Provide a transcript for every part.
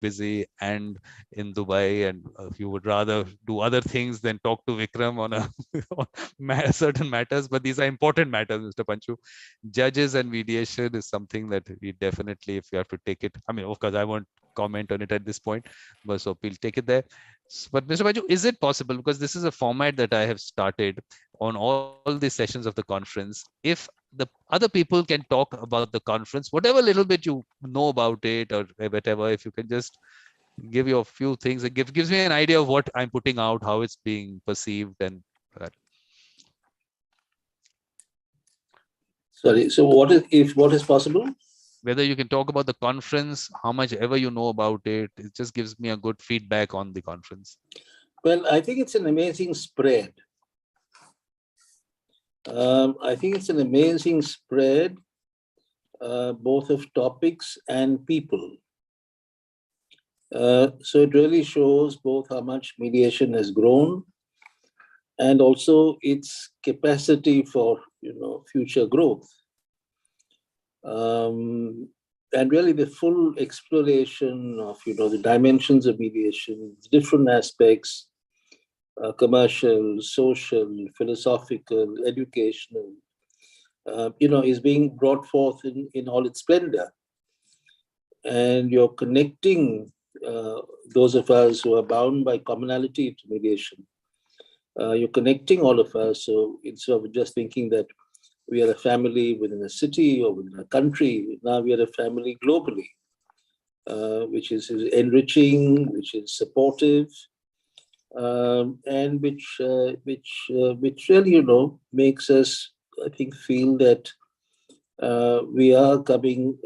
busy and in Dubai, and you would rather do other things than talk to Vikram on a on certain matters. But these are important matters, Mr. Panchu. Judges and mediation is something that we definitely, if you have to take it, I mean, of course, I won't comment on it at this point, but so we'll take it there. But Mr. Panchu, is it possible, because this is a format that I have started on all the sessions of the conference, if the other people can talk about the conference, whatever little bit you know about it or whatever, if you can just give you a few things, it gives me an idea of what I'm putting out, how it's being perceived, and that. Sorry. So what is possible? Whether you can talk about the conference, how much ever you know about it, it just gives me a good feedback on the conference. Well, I think it's an amazing spread. I think it's an amazing spread, both of topics and people. So it really shows both how much mediation has grown and also its capacity for future growth. And really the full exploration of the dimensions of mediation, different aspects, commercial, social, philosophical, educational, is being brought forth in all its splendor. And you're connecting those of us who are bound by commonality to mediation. You're connecting all of us. So instead of just thinking that we are a family within a city or within a country, now we are a family globally, which is enriching, which is supportive, and which really, makes us, I think, feel that we are coming,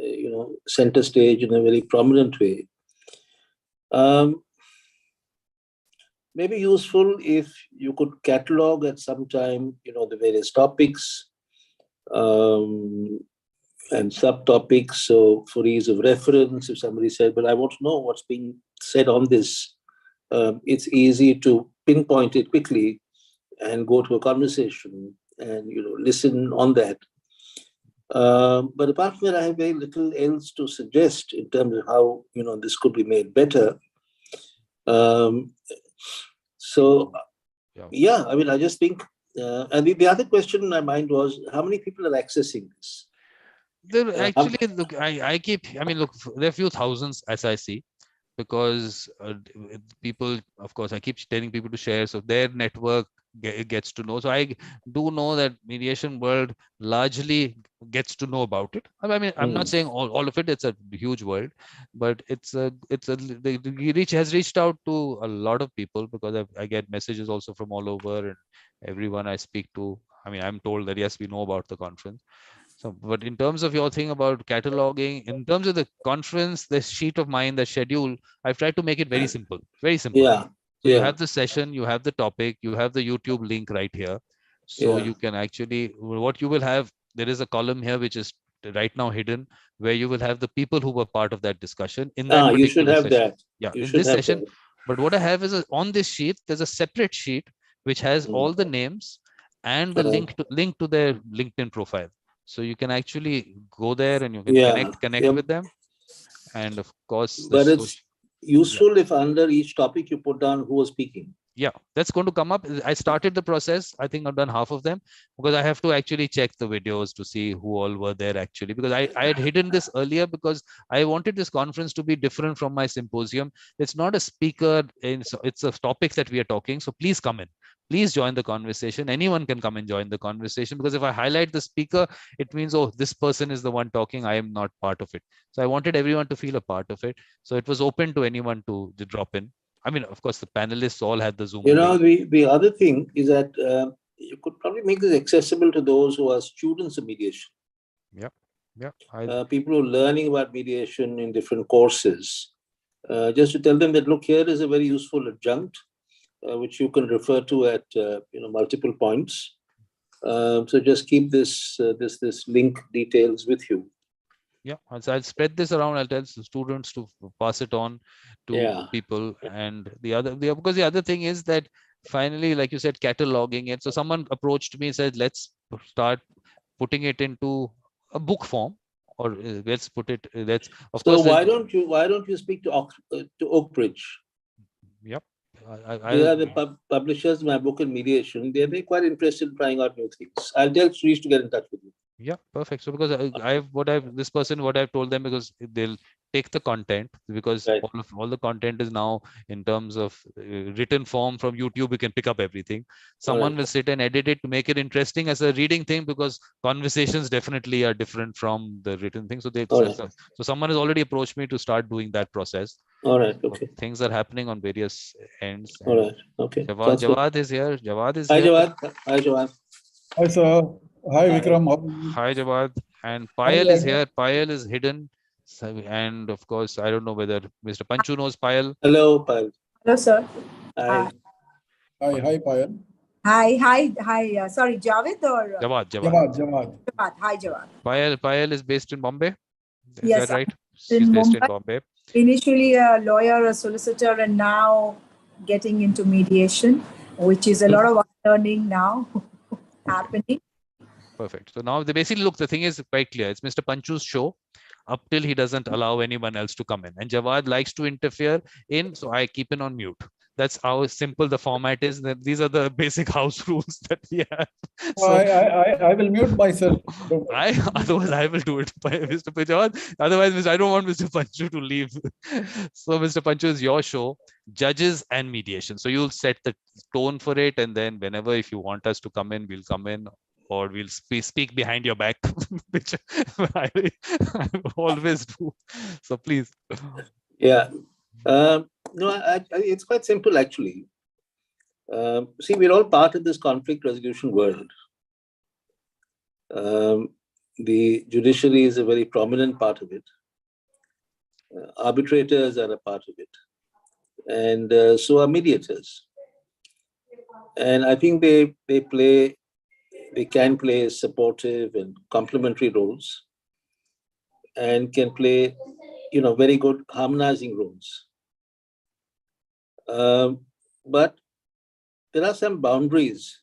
center stage in a very prominent way. Maybe useful if you could catalog at some time, the various topics and subtopics. So for ease of reference, if somebody said, "But I want to know what's being said on this," it's easy to pinpoint it quickly and go to a conversation and listen on that. But apart from that, I have very little else to suggest in terms of how this could be made better. So yeah, I mean, I just think, and the other question in my mind was, how many people are accessing this? There actually, look, I mean, look, there are a few thousands as I see, because people, of course, I keep telling people to share, so their network gets to know. So I do know that mediation world largely gets to know about it. I mean, I'm not saying all of it, it's a huge world, but the reach has reached out to a lot of people, because I get messages also from all over, and everyone I speak to, I mean, I'm told that yes, we know about the conference. So, but in terms of your thing about cataloging, in terms of the conference, the sheet of mine, the schedule, I've tried to make it very simple, very simple. Yeah. So you have the session, you have the topic, you have the YouTube link right here. So you can actually, what you will have, there is a column here which is right now hidden, where you will have the people who were part of that discussion in that you should particular have session. that. Yeah, You in should this have session. that. But what I have is on this sheet, there's a separate sheet which has all the names and the link to their LinkedIn profile. So you can actually go there and you can connect with them. And of course, but it's useful if under each topic you put down who was speaking. Yeah, that's going to come up. I started the process. I think I've done half of them, because I have to actually check the videos to see who all were there actually, because I had hidden this earlier because I wanted this conference to be different from my symposium. It's not a speaker, it's a topics that we are talking. So please come in. Please join the conversation. Anyone can come and join the conversation, because if I highlight the speaker, it means, oh, this person is the one talking. I am not part of it. So I wanted everyone to feel a part of it. So it was open to anyone to drop in. I mean, of course, the panelists all had the Zoom link. The other thing is that you could probably make this accessible to those who are students of mediation. Yeah. People who are learning about mediation in different courses. Just to tell them that, look, here is a very useful adjunct, which you can refer to at multiple points. So just keep this link details with you. Yeah, so I'll spread this around. I'll tell students to pass it on to people. And because the other thing is that finally, like you said, cataloging it. So someone approached me and said, let's start putting it into a book form or let's put it, let's, of So course, why don't you speak to Oakbridge? yep. They are the publishers of my book in Mediation. They're very quite interested in trying out new things. I'll tell Shreesh to get in touch with you. Yeah, perfect. So because this person, what I've told them, because they'll take the content, because Right. all the content is now in terms of written form from YouTube. You can pick up everything. Someone will sit and edit it to make it interesting as a reading thing, because conversations definitely are different from the written thing. So someone has already approached me to start doing that process. All right. So Okay. things are happening on various ends. All And right. Okay. Jawad is here. Jawad is Hi, here. Jawad. Hi, Jawad. Hi, sir. Hi, Hi. Vikram. How are you? Hi, Jawad. And Hi, Payal is Ajay. here. Payal is hidden. So, and of course, I don't know whether Mr. Panchu knows Payal. Hello, Payal. Hello, sir. Hi. Hi, Payal. Hi. Sorry, Javed or Jawad. Jawad. Jawad? Hi, Jawad. Payal is based in Bombay. Is Yes, that right? in She's based in Mumbai. Bombay. Initially a lawyer, a solicitor, and now getting into mediation, which is a lot of learning now happening. Perfect. So now the thing is quite clear. It's Mr. Panchu's show up till he doesn't allow anyone else to come in. And Jawad likes to interfere in, so I keep him on mute. That's how simple the format is. These are the basic house rules that we have. So I will mute myself. Otherwise I will do it, Mr. Panchu. Otherwise, I don't want Mr. Panchu to leave. So Mr. Panchu, is your show, judges and mediation. So you'll set the tone for it, and then whenever, if you want us to come in, we'll come in, or we'll speak behind your back, which I always do. So please. Yeah. No, it's quite simple, actually. See, we're all part of this conflict resolution world. The judiciary is a very prominent part of it. Arbitrators are a part of it. And so are mediators. And I think they can play supportive and complementary roles, and can play, very good harmonizing roles. But there are some boundaries,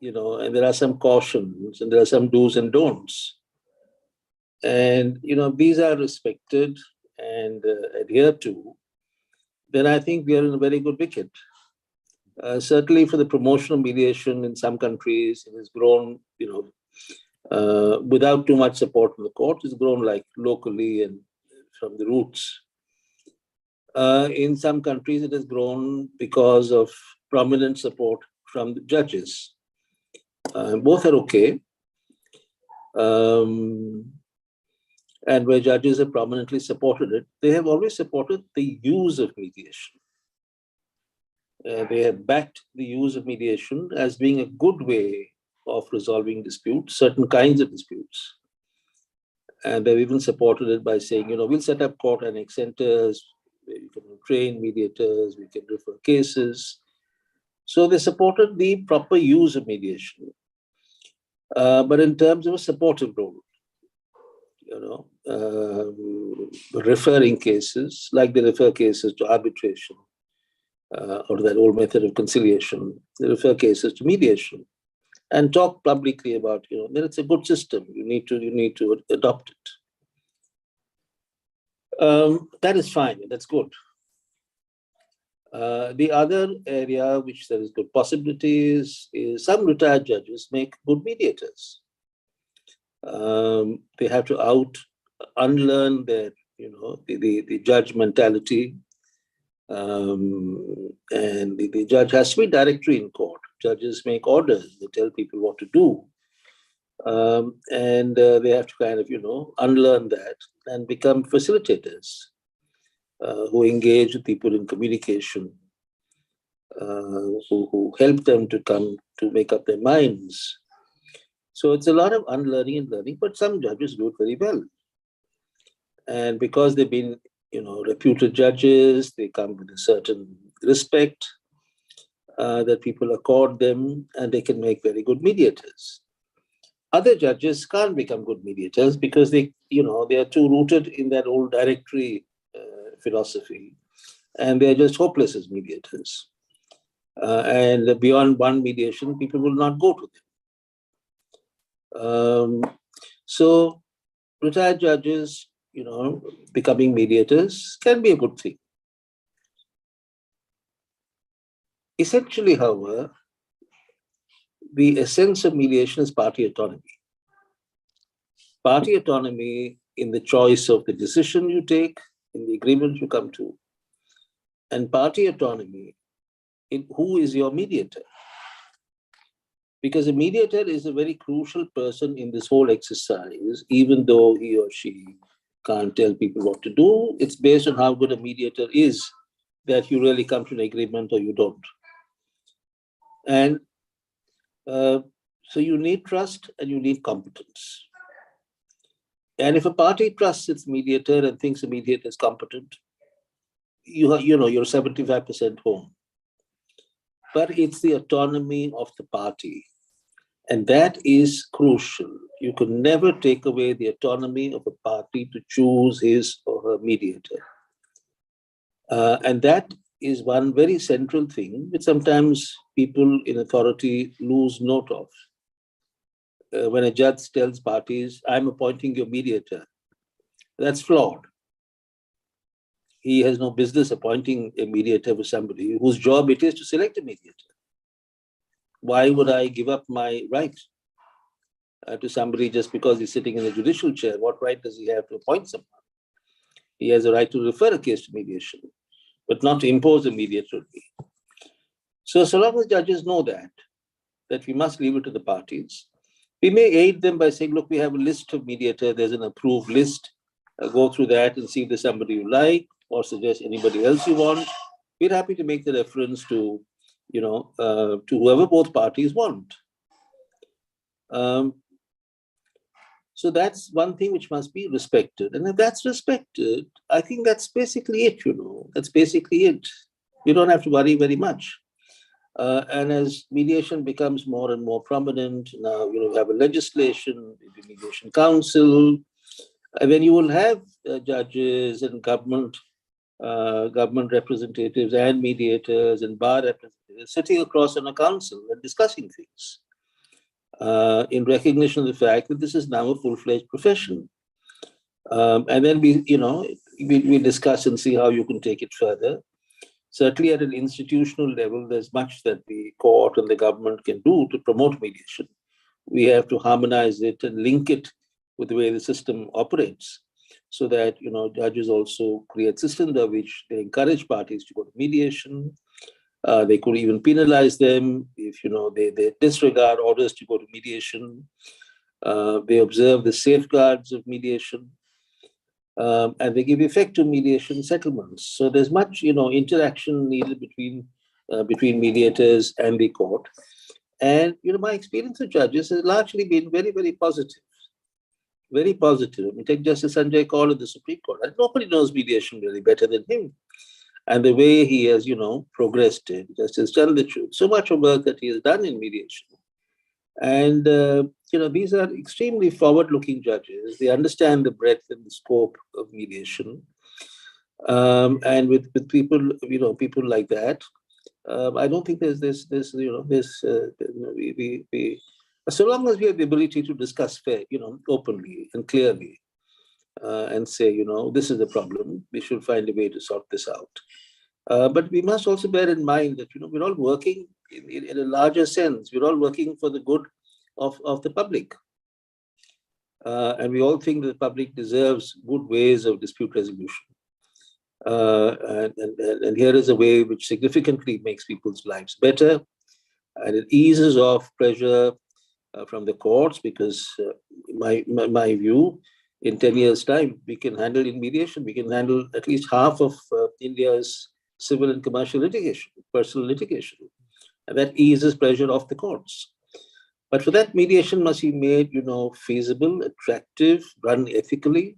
and there are some cautions, and there are some do's and don'ts. And, these are respected and adhered to, then I think we are in a very good wicket. Certainly for the promotion of mediation in some countries, it has grown, without too much support from the court. It's grown like locally and from the roots. In some countries, it has grown because of prominent support from the judges. Both are okay. And where judges have prominently supported it, they have always supported the use of mediation. They have backed the use of mediation as being a good way of resolving disputes, certain kinds of disputes. And they've even supported it by saying, we'll set up court annex centers, where you can train mediators, we can refer cases. So they supported the proper use of mediation. But in terms of a supportive role, referring cases, like they refer cases to arbitration, or that old method of conciliation, they refer cases to mediation, and talk publicly about, that it's a good system. You need to adopt it. That is fine. That's good. The other area which there is good possibilities is some retired judges make good mediators. They have to unlearn their, the judge mentality. And the judge has to be directory in court. Judges make orders. They tell people what to do. And they have to kind of, unlearn that and become facilitators who engage with people in communication, who help them to come to make up their minds. So it's a lot of unlearning and learning, but some judges do it very well. And because they've been, reputed judges, they come with a certain respect that people accord them, and they can make very good mediators. Other judges can't become good mediators because they are too rooted in that old directory philosophy, and they're just hopeless as mediators. And beyond one mediation, people will not go to them. So retired judges, becoming mediators can be a good thing. Essentially, however, the essence of mediation is party autonomy. Party autonomy in the choice of the decision you take, in the agreement you come to, and party autonomy in who is your mediator. Because a mediator is a very crucial person in this whole exercise, even though he or she can't tell people what to do. It's based on how good a mediator is that you really come to an agreement or you don't. And so you need trust and you need competence. And if a party trusts its mediator and thinks the mediator is competent, you're 75% home. But it's the autonomy of the party. And that is crucial. You can never take away the autonomy of a party to choose his or her mediator. And that is one very central thing which sometimes people in authority lose note of. When a judge tells parties, I'm appointing your mediator, that's flawed. He has no business appointing a mediator for somebody whose job it is to select a mediator. Why would I give up my right to somebody just because he's sitting in a judicial chair? What right does he have to appoint someone? He has a right to refer a case to mediation, but not to impose a mediator on me. So long as judges know that we must leave it to the parties, we may aid them by saying, look, we have a list of mediators, there's an approved list, go through that and see if there's somebody you like or suggest anybody else you want. We're happy to make the reference to whoever both parties want. So that's one thing which must be respected. And if that's respected, I think that's basically it, That's basically it. You don't have to worry very much. And as mediation becomes more and more prominent, now we have a legislation, the mediation council, and then you will have judges and government representatives and mediators and bar representatives sitting across on a council and discussing things in recognition of the fact that this is now a full-fledged profession. And then we discuss and see how you can take it further. Certainly at an institutional level, there's much that the court and the government can do to promote mediation. We have to harmonize it and link it with the way the system operates so that, judges also create systems of which they encourage parties to go to mediation. They could even penalize them if, they disregard orders to go to mediation. They observe the safeguards of mediation. And they give effect to mediation settlements. So there's much, interaction needed between mediators and the court. And, my experience of judges has largely been very, very positive. Very positive. I mean, take Justice Sanjay Kaul of the Supreme Court. Nobody knows mediation really better than him. And the way he has, progressed in Justice Chandrachud, so much of work that he has done in mediation. And, these are extremely forward-looking judges. They understand the breadth and the scope of mediation. And with people, people like that, I don't think there's so long as we have the ability to discuss fair, openly and clearly, and say, this is the problem, we should find a way to sort this out. But we must also bear in mind that, we're all working in a larger sense. We're all working for the good of the public. And we all think that the public deserves good ways of dispute resolution. And here is a way which significantly makes people's lives better. And it eases off pressure from the courts because my view, in 10 years' time, we can handle in mediation, we can handle at least half of India's civil and commercial litigation, personal litigation. And that eases pressure off the courts. But for that, mediation must be made, feasible, attractive, run ethically,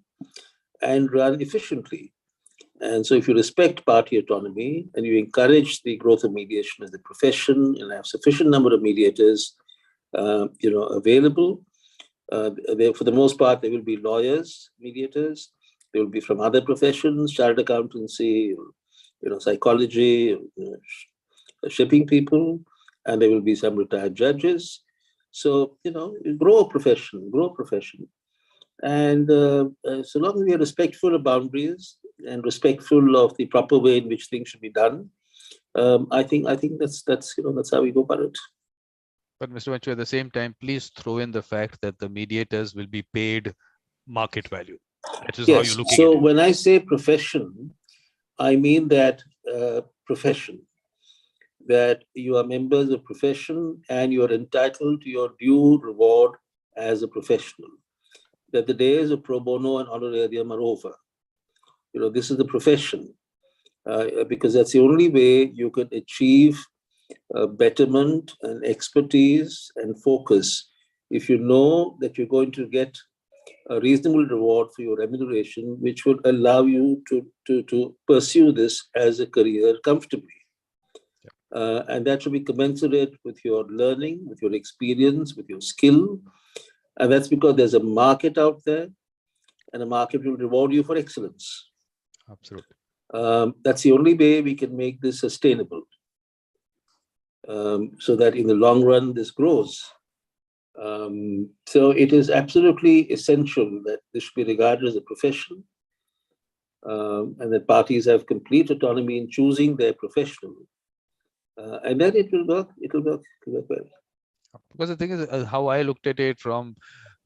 and run efficiently. And so if you respect party autonomy and you encourage the growth of mediation as a profession and have sufficient number of mediators, available, for the most part, there will be lawyers, mediators. They will be from other professions, chartered accountancy, psychology, shipping people, and there will be some retired judges. So, grow a profession. And so long as we are respectful of boundaries and respectful of the proper way in which things should be done, I think that's how we go about it. But Mr. Panchu, at the same time, please throw in the fact that the mediators will be paid market value. That is how Yes. you're looking So at it. when I say profession, I mean that profession, that you are members of profession and you are entitled to your due reward as a professional. That the days of pro bono and honorarium are over. This is the profession, because that's the only way you can achieve betterment and expertise and focus. If you know that you're going to get a reasonable reward for your remuneration, which would allow you to pursue this as a career comfortably. And that should be commensurate with your learning, with your experience, with your skill. And that's because there's a market out there, and a market will reward you for excellence. Absolutely. That's the only way we can make this sustainable, so that in the long run, this grows. So it is absolutely essential that this should be regarded as a profession, and that parties have complete autonomy in choosing their professional. And then it will work well. Because the thing is, how I looked at it from,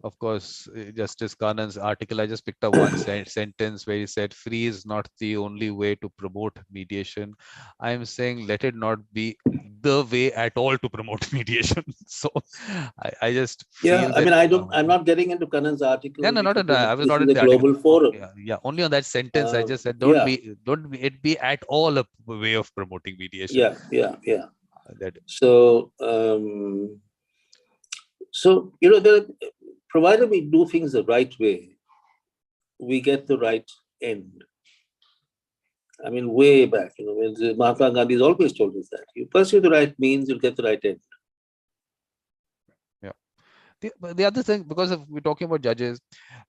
of course, Justice Kanan's article, I just picked up one sentence where he said, free is not the only way to promote mediation. I'm saying, let it not be the way at all to promote mediation. So I just feel that, I'm not getting into Kanan's article. Yeah, no, not at I was this not is in a the global article. forum. Yeah, only on that sentence. I just said, yeah. don't it be at all a way of promoting mediation. Yeah. That So, provided we do things the right way, we get the right end. I mean, way back, when Mahatma Gandhi has always told us that you pursue the right means, you'll get the right end. Yeah. The other thing, because we're talking about judges,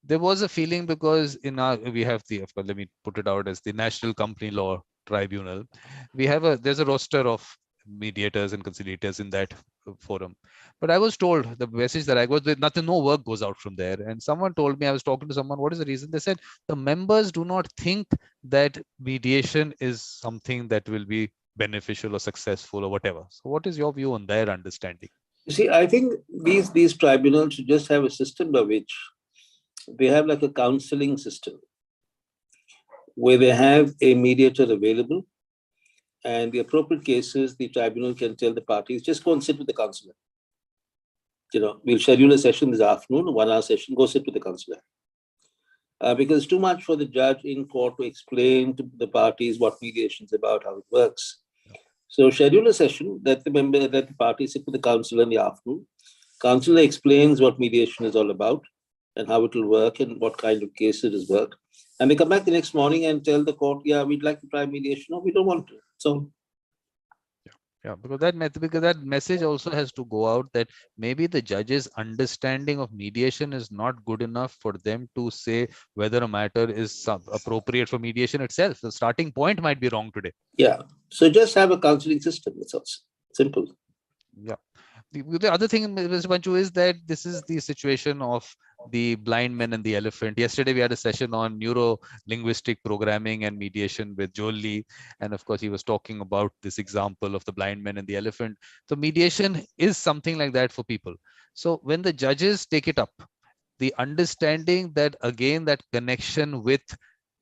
there was a feeling because we have of course, let me put it out as the National Company Law Tribunal. There's a roster of mediators and conciliators in that forum. But I was told, the message that I got, no work goes out from there. And someone told me, I was talking to someone, what is the reason? They said the members do not think that mediation is something that will be beneficial or successful or whatever. So what is your view on their understanding? You see, I think these tribunals should just have a system by which they have like a counseling system where they have a mediator available, and the appropriate cases, the tribunal can tell the parties, just go and sit with the counselor. We'll schedule a session this afternoon, a 1-hour session, go sit with the counselor. Because it's too much for the judge in court to explain to the parties what mediation is about, how it works. So schedule a session that the parties sit with the counselor in the afternoon. Counselor explains what mediation is all about and how it will work and what kind of case it is worked. And they come back the next morning and tell the court, yeah, we'd like to try mediation. No, we don't want to. So. Yeah, because that message also has to go out that maybe the judge's understanding of mediation is not good enough for them to say whether a matter is appropriate for mediation itself. The starting point might be wrong today. Yeah. So just have a counseling system. It's also simple. Yeah. The other thing, Mr. Panchu, is that this is the situation of the blind man and the elephant. Yesterday, we had a session on neuro-linguistic programming and mediation with Joel Lee. And of course, he was talking about this example of the blind man and the elephant. So mediation is something like that for people. So when the judges take it up, the understanding that, again, that connection with,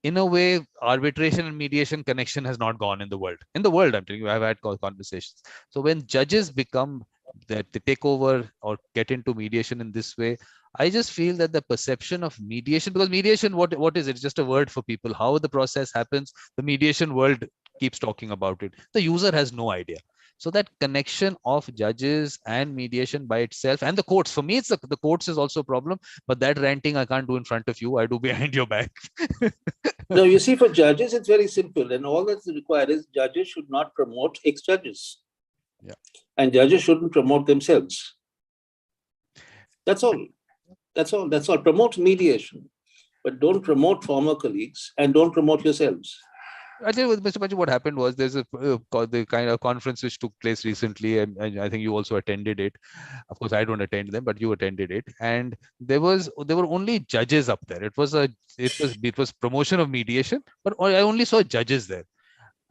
in a way, arbitration and mediation connection has not gone in the world. In the world, I'm telling you, I've had conversations. So when judges become that they take over or get into mediation in this way, I just feel that the perception of mediation, because mediation, what is it? It's just a word for people. How the process happens, the mediation world keeps talking about it. The user has no idea. So that connection of judges and mediation by itself, and the courts, for me, it's the courts is also a problem, but that ranting I can't do in front of you. I do behind your back. No, you see, for judges, it's very simple. And all that's required is judges should not promote ex-judges. Yeah. And judges shouldn't promote themselves. That's all. That's all. Promote mediation, but don't promote former colleagues and don't promote yourselves. I think with Mr. Panchu, what happened was there's the kind of conference which took place recently, and I think you also attended it. Of course, I don't attend them, but you attended it, and there were only judges up there. It was promotion of mediation, but I only saw judges there.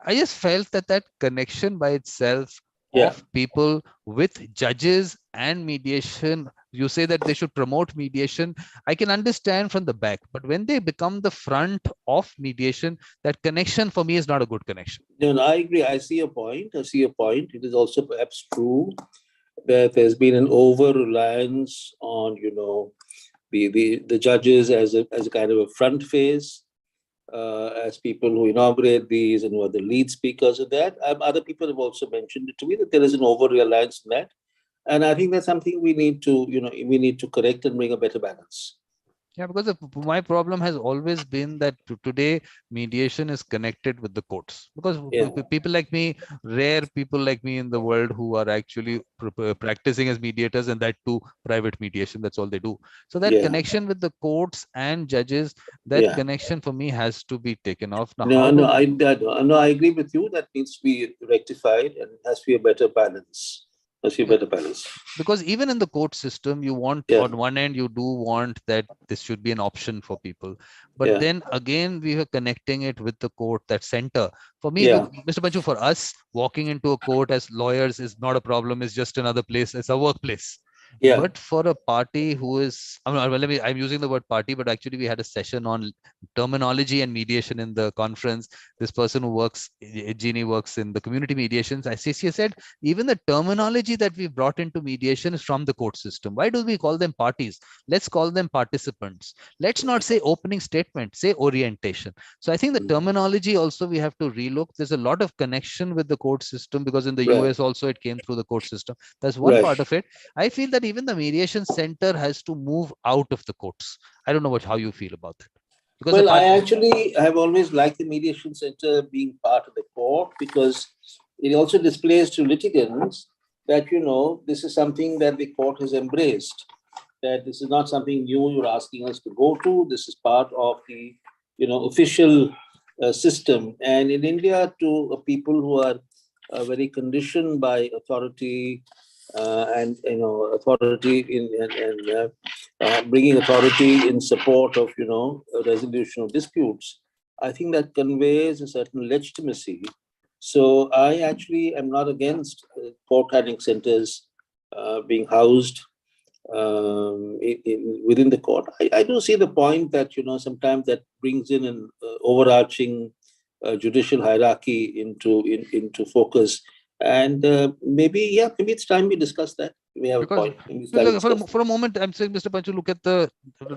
I just felt that connection by itself Yeah. of people with judges and mediation. You say that they should promote mediation. I can understand from the back, but when they become the front of mediation, that connection for me is not a good connection. No, I agree. I see your point. It is also perhaps true that there's been an over-reliance on, the judges as a kind of a front face, as people who inaugurate these and who are the lead speakers of that. Other people have also mentioned it to me that there is an over-reliance on that. And I think that's something we need to correct and bring a better balance. Yeah, because my problem has always been that today mediation is connected with the courts. Because people like me, rare people like me in the world who are actually practicing as mediators, and that too private mediation. That's all they do. So that connection with the courts and judges, that connection for me has to be taken off. Now, I agree with you. That needs to be rectified and has to be a better balance. Because even in the court system, you want, on one end, you do want that this should be an option for people. But then again, we are connecting it with the court, that center. For me, Mr. Panchu, for us, walking into a court as lawyers is not a problem. It's just another place. It's a workplace. But for a party who is, I'm using the word party, but actually we had a session on terminology and mediation in the conference. This person who works, Jeannie, works in the community mediations. She said, even the terminology that we brought into mediation is from the court system. Why do we call them parties? Let's call them participants. Let's not say opening statement, say orientation. So I think the terminology also we have to relook. There's a lot of connection with the court system, because in the US also it came through the court system. That's one part of it. I feel that even the mediation center has to move out of the courts. I don't know how you feel about that. Because I actually have always liked the mediation center being part of the court, because it also displays to litigants that, this is something that the court has embraced, that this is not something new you're asking us to go to. This is part of the, official system. And in India, to people who are very conditioned by authority, and authority bringing authority in support of a resolution of disputes, I think that conveys a certain legitimacy. So I actually am not against court handling centers being housed within the court. I do see the point that sometimes that brings in an overarching judicial hierarchy into focus. And maybe it's time we discuss that. We have a point. For a moment, I'm saying, Mr. Panchu, look at the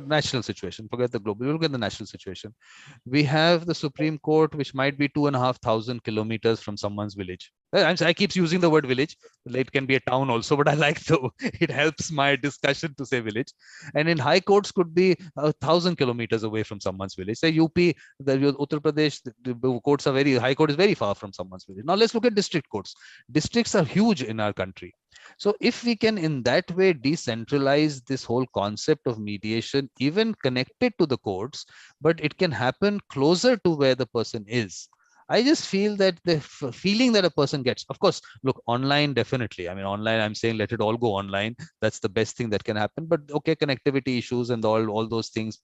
national situation. Forget the global. Look at the national situation. We have the Supreme Court, which might be 2,500 kilometers from someone's village. I keep using the word village. It can be a town also, but I like it helps my discussion to say village. And in high courts could be 1,000 kilometers away from someone's village. Say UP, the Uttar Pradesh, the courts are high court is very far from someone's village. Now let's look at district courts. Districts are huge in our country. So if we can in that way decentralize this whole concept of mediation, even connected to the courts, but it can happen closer to where the person is. I just feel that the feeling that a person gets, of course, look, online, definitely. I mean, online, I'm saying let it all go online. That's the best thing that can happen. But okay, connectivity issues and all those things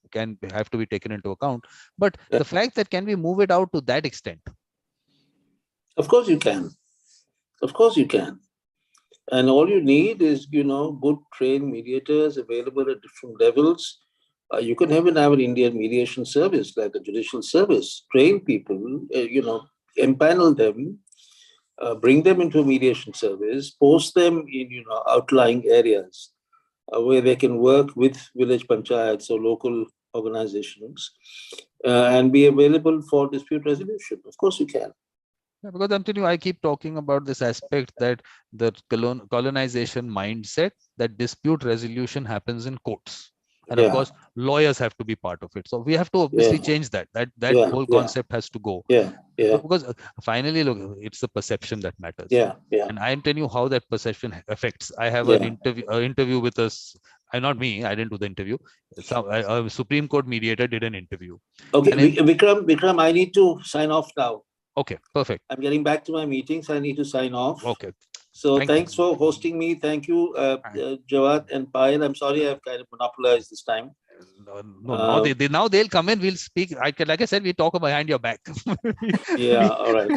have to be taken into account. But the fact that can we move it out to that extent? Of course you can. Of course you can. And all you need is, good trained mediators available at different levels. You can even have an Indian mediation service, like a judicial service, train people, empanel them, bring them into a mediation service, post them in, outlying areas where they can work with village panchayats or local organizations and be available for dispute resolution. Of course you can. Because I'm telling you, I keep talking about this aspect that the colonization mindset, that dispute resolution happens in courts. And of course, lawyers have to be part of it. So we have to obviously change that. That whole concept has to go. Because finally, look, it's the perception that matters. And I'm telling you how that perception affects. I have an interview with us. Not me. I didn't do the interview. A Supreme Court mediator did an interview. Okay, Vikram, I need to sign off now. Okay, perfect. I'm getting back to my meetings. I need to sign off. Okay. So Thank thanks you. for hosting me. Thank you, Jawad and Payal. I'm sorry I've kind of monopolized this time. No, now they'll come in. We'll speak. Like I said, we talk behind your back. Yeah, all right.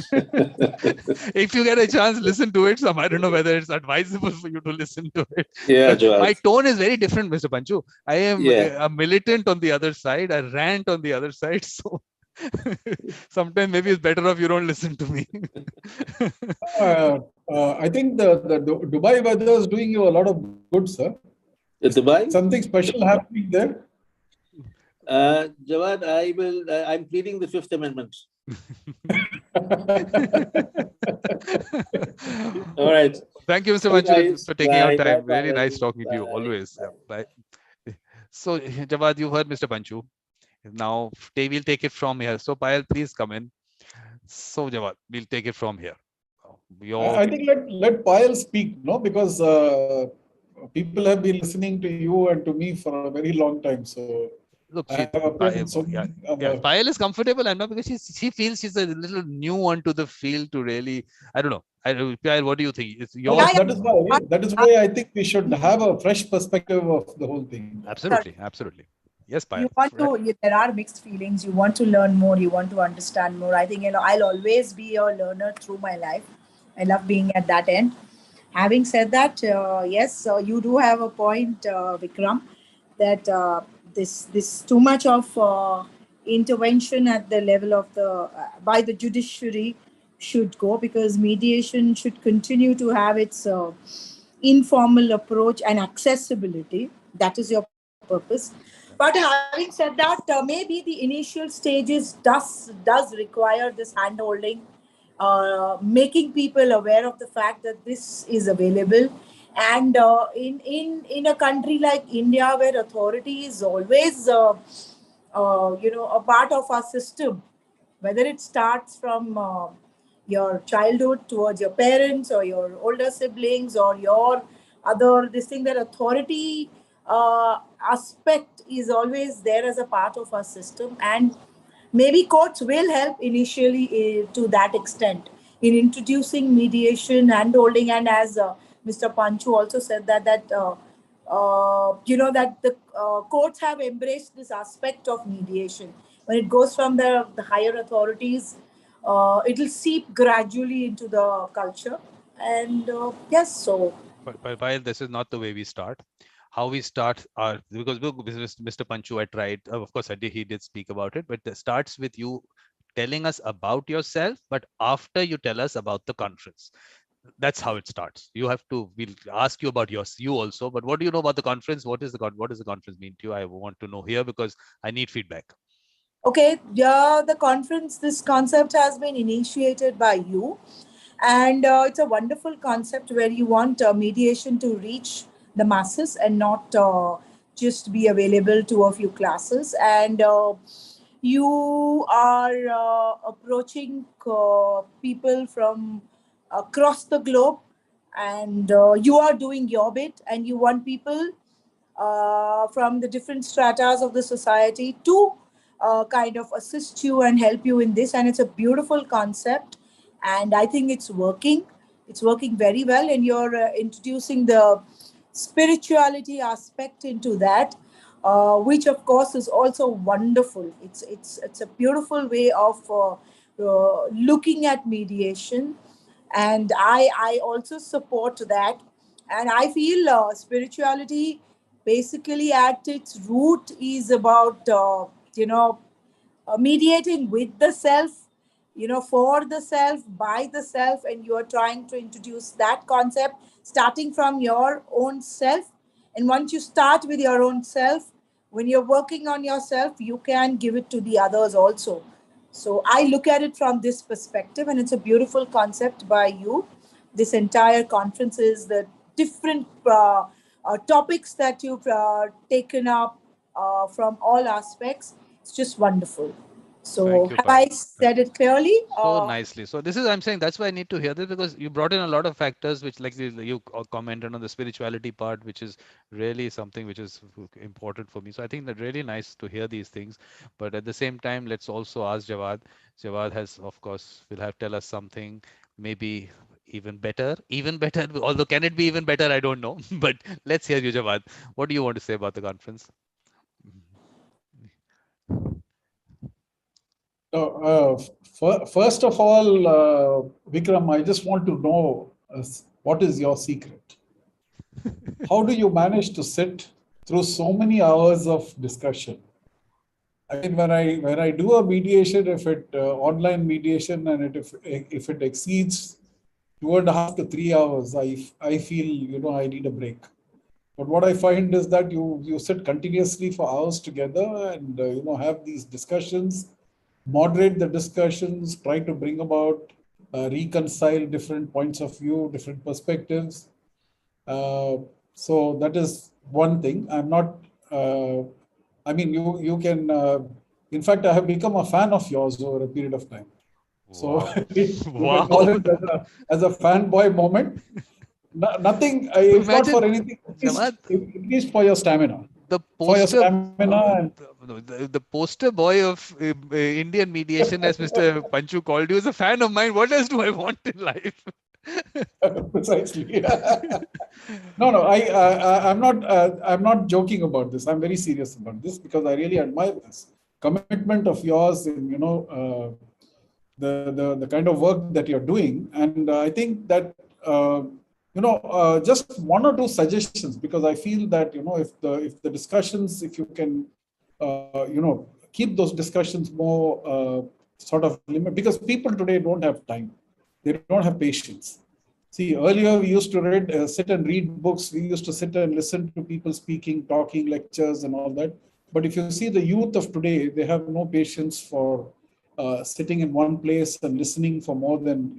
If you get a chance, listen to it. I don't know whether it's advisable for you to listen to it. Yeah, But Jawad. my tone is very different, Mr. Panchu. I am Yeah. a militant on the other side. I rant on the other side. So sometimes maybe it's better if you don't listen to me. I think the Dubai weather is doing you a lot of good, sir. Dubai? Something special happening there? Jawad, I'm pleading the Fifth Amendment. All right. Thank you, Mr. Hey, Panchu, guys. for taking out Bye. time. Bye, Really bye. nice talking to you. Bye. Always. Bye. Bye. So, Jawad, you heard Mr. Panchu. Now, we'll take it from here. So, Payal, please come in. So, Jawad, we'll take it from here. I think let Payal speak, no, because people have been listening to you and to me for a very long time. So look, Payal is comfortable. I'm not, because she feels she's a little new onto the field to really. I don't know. Payal, what do you think? It's your. That is why I think we should have a fresh perspective of the whole thing. Absolutely, absolutely. Yes, Payal. There are mixed feelings. You want to learn more. You want to understand more. I think I'll always be a learner through my life. I love being at that end. Having said that, yes, you do have a point, Vikram, that this too much of intervention at the level of by the judiciary should go, because mediation should continue to have its informal approach and accessibility. That is your purpose. But having said that, maybe the initial stages does require this handholding, making people aware of the fact that this is available. And in a country like India, where authority is always a part of our system, whether it starts from your childhood towards your parents or your older siblings or your other this thing, that authority aspect is always there as a part of our system. And maybe courts will help initially to that extent in introducing mediation and holding. And as Mr. Panchu also said that the courts have embraced this aspect of mediation. When it goes from the higher authorities, it will seep gradually into the culture. And yes, so. But while this is not the way we start, how we start are, because Mr. Panchu, I tried, of course, he did speak about it, but it starts with you telling us about yourself, but after you tell us about the conference. That's how it starts. We'll ask you about you also, but what do you know about the conference? What does the conference mean to you? I want to know here, because I need feedback. Okay, yeah, this concept has been initiated by you. And it's a wonderful concept where you want mediation to reach the masses and not just be available to a few classes. And you are approaching people from across the globe, and you are doing your bit, and you want people from the different stratas of the society to kind of assist you and help you in this. And it's a beautiful concept, and I think it's working very well. And you're introducing the spirituality aspect into that, which of course is also wonderful. It's a beautiful way of looking at mediation, and I also support that. And I feel spirituality basically at its root is about mediating with the self, for the self, by the self. And you are trying to introduce that concept starting from your own self. And once you start with your own self, when you're working on yourself, you can give it to the others also. So I look at it from this perspective, and it's a beautiful concept by you. This entire conference is the different topics that you've taken up from all aspects. It's just wonderful. So Thank you, have I Payal. said it clearly? So nicely. So this is, I'm saying, that's why I need to hear this, because you brought in a lot of factors which, like you commented on the spirituality part, which is really something which is important for me. So I think that really nice to hear these things. But at the same time, let's also ask Jawad. Jawad has, of course, will have tell us something maybe even better, even better. Although can it be even better? I don't know. But let's hear you, Jawad. What do you want to say about the conference? First of all, Vikram, I just want to know what is your secret? How do you manage to sit through so many hours of discussion? I mean, when I do a mediation, if it online mediation, and if it exceeds 2.5 to 3 hours, I feel I need a break. But what I find is that you sit continuously for hours together and have these discussions, moderate the discussions, try to bring about reconcile different points of view, different perspectives. So that is one thing. I'm not. I mean, you can. In fact, I have become a fan of yours over a period of time. So Wow. you can call Wow. it as a fanboy moment. Nothing. It's not Imagine, for anything. Jawad, At least for your stamina. the For your poster stamina and the poster boy of Indian mediation, as Mr. Panchu called you, is a fan of mine. What else do I want in life? precisely. No. I'm not joking about this. I'm very serious about this because I really admire this commitment of yours in the kind of work that you're doing, and I think that just one or two suggestions, because I feel that if the discussions, if you can keep those discussions more sort of limit, because people today don't have time, they don't have patience. See, earlier we used to sit and read books. We used to sit and listen to people speaking, talking, lectures, and all that. But if you see the youth of today, they have no patience for sitting in one place and listening for more than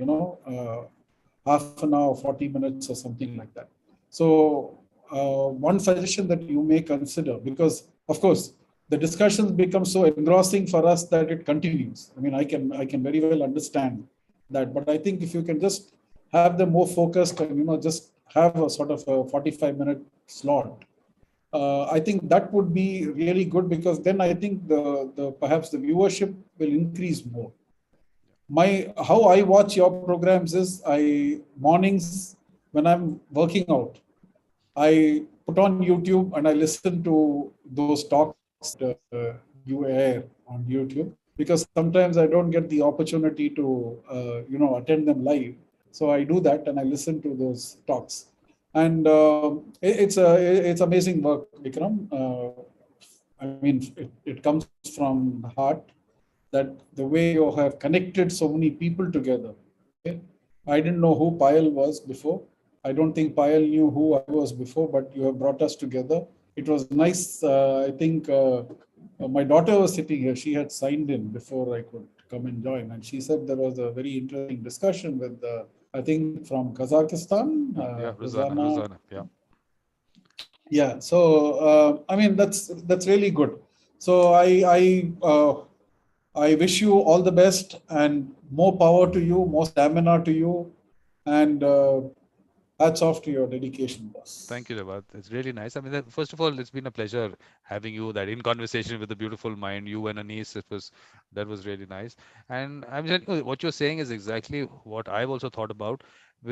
half an hour, 40 minutes, or something like that. So one suggestion that you may consider, because of course the discussions become so engrossing for us that it continues. I mean, I can very well understand that, but I think if you can just have them more focused and just have a sort of a 45-minute slot, I think that would be really good, because then I think the perhaps the viewership will increase more. How I watch your programs is, mornings when I'm working out, I put on YouTube and I listen to those talks you air on YouTube, because sometimes I don't get the opportunity to attend them live. So I do that and I listen to those talks, and it's amazing work, Vikram. I mean, it comes from the heart, that the way you have connected so many people together. Okay? I didn't know who Payal was before. I don't think Payal knew who I was before, but you have brought us together. It was nice. I think my daughter was sitting here. She had signed in before I could come and join. And she said there was a very interesting discussion with, I think, from Kazakhstan, Yeah, Rosanna. Rosanna. Yeah. Yeah. So, I mean, that's really good. So I wish you all the best and more power to you, more stamina to you, and hats off to your dedication, boss. Thank you, Jawad. It's really nice. I mean, first of all, it's been a pleasure having you that in conversation with the beautiful mind, you and Anis. That was really nice. And I'm telling you, what you're saying is exactly what I've also thought about.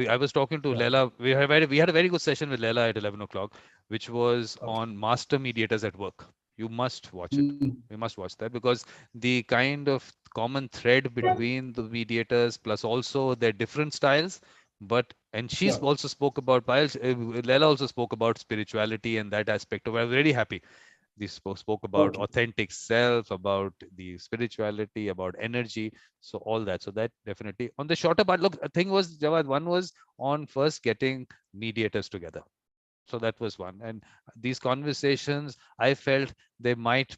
I was talking to Yeah. Leila. We had a very good session with Leila at 11 o'clock, which was Okay. on master mediators at work. You must watch it. Mm. You must watch that, because the kind of common thread between the mediators plus also their different styles, but and she Yeah. also spoke about Leila also spoke about spirituality and that aspect of it. I was really happy. They spoke about Okay. authentic self, about the spirituality, about energy, so all that. So that definitely on the shorter part. Look, the thing was, Jawad, one was on first getting mediators together. So that was one. And these conversations, I felt they might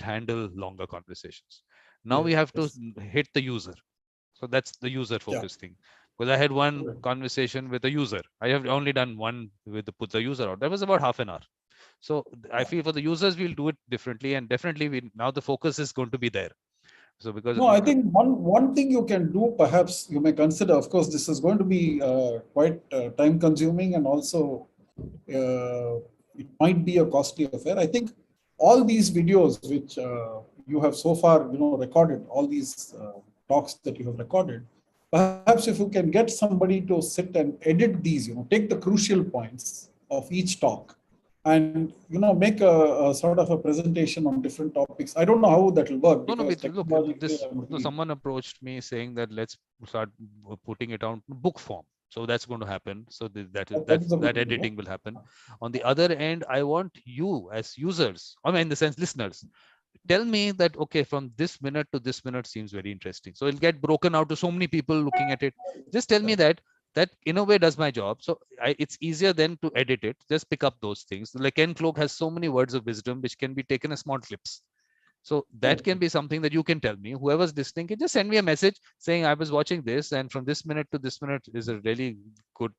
handle longer conversations. Now we have to Yes. hit the user. So that's the user Yeah. focused thing. Because I had one Correct. conversation with a user. I have only done one with put the user out. That was about half an hour. So I Yeah. feel for the users, we'll do it differently. And definitely now the focus is going to be there. So because No, I think one thing you can do, perhaps you may consider, of course, this is going to be quite time consuming, and also it might be a costly affair. I think all these videos which you have so far, recorded, all these talks that you have recorded, perhaps if you can get somebody to sit and edit these, take the crucial points of each talk and, make a sort of a presentation on different topics. I don't know how that will work, no, because look, technologically, someone approached me saying that let's start putting it on book form. So that's going to happen. So that editing will happen. On the other end, I want you as users, I mean, in the sense listeners, tell me that, okay, from this minute to this minute seems very interesting. So it'll get broken out to so many people looking at it. Just tell me that in a way does my job. So it's easier then to edit it. Just pick up those things. Like Ken Cloke has so many words of wisdom which can be taken as small clips. So that can be something that you can tell me. Whoever's listening can just send me a message saying I was watching this, and from this minute to this minute is a really good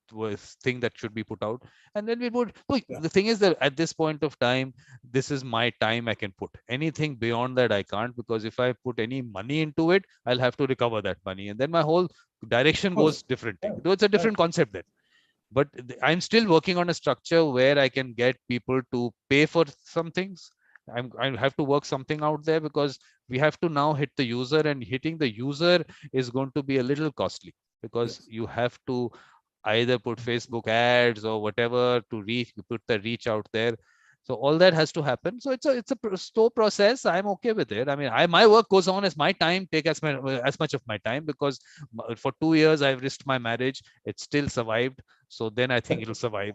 thing that should be put out. And then we would. Look, the thing is that at this point of time, this is my time I can put. Anything beyond that I can't, because if I put any money into it, I'll have to recover that money, and then my whole direction goes differently. So it's a different concept then. But I'm still working on a structure where I can get people to pay for some things. I have to work something out there, because we have to now hit the user, and hitting the user is going to be a little costly, because you have to either put Facebook ads or whatever to put the reach out there. So all that has to happen. So it's a slow process. I'm okay with it. I mean, my work goes on as my time take as much of my time, because for 2 years I've risked my marriage. It still survived. So then I think it'll survive.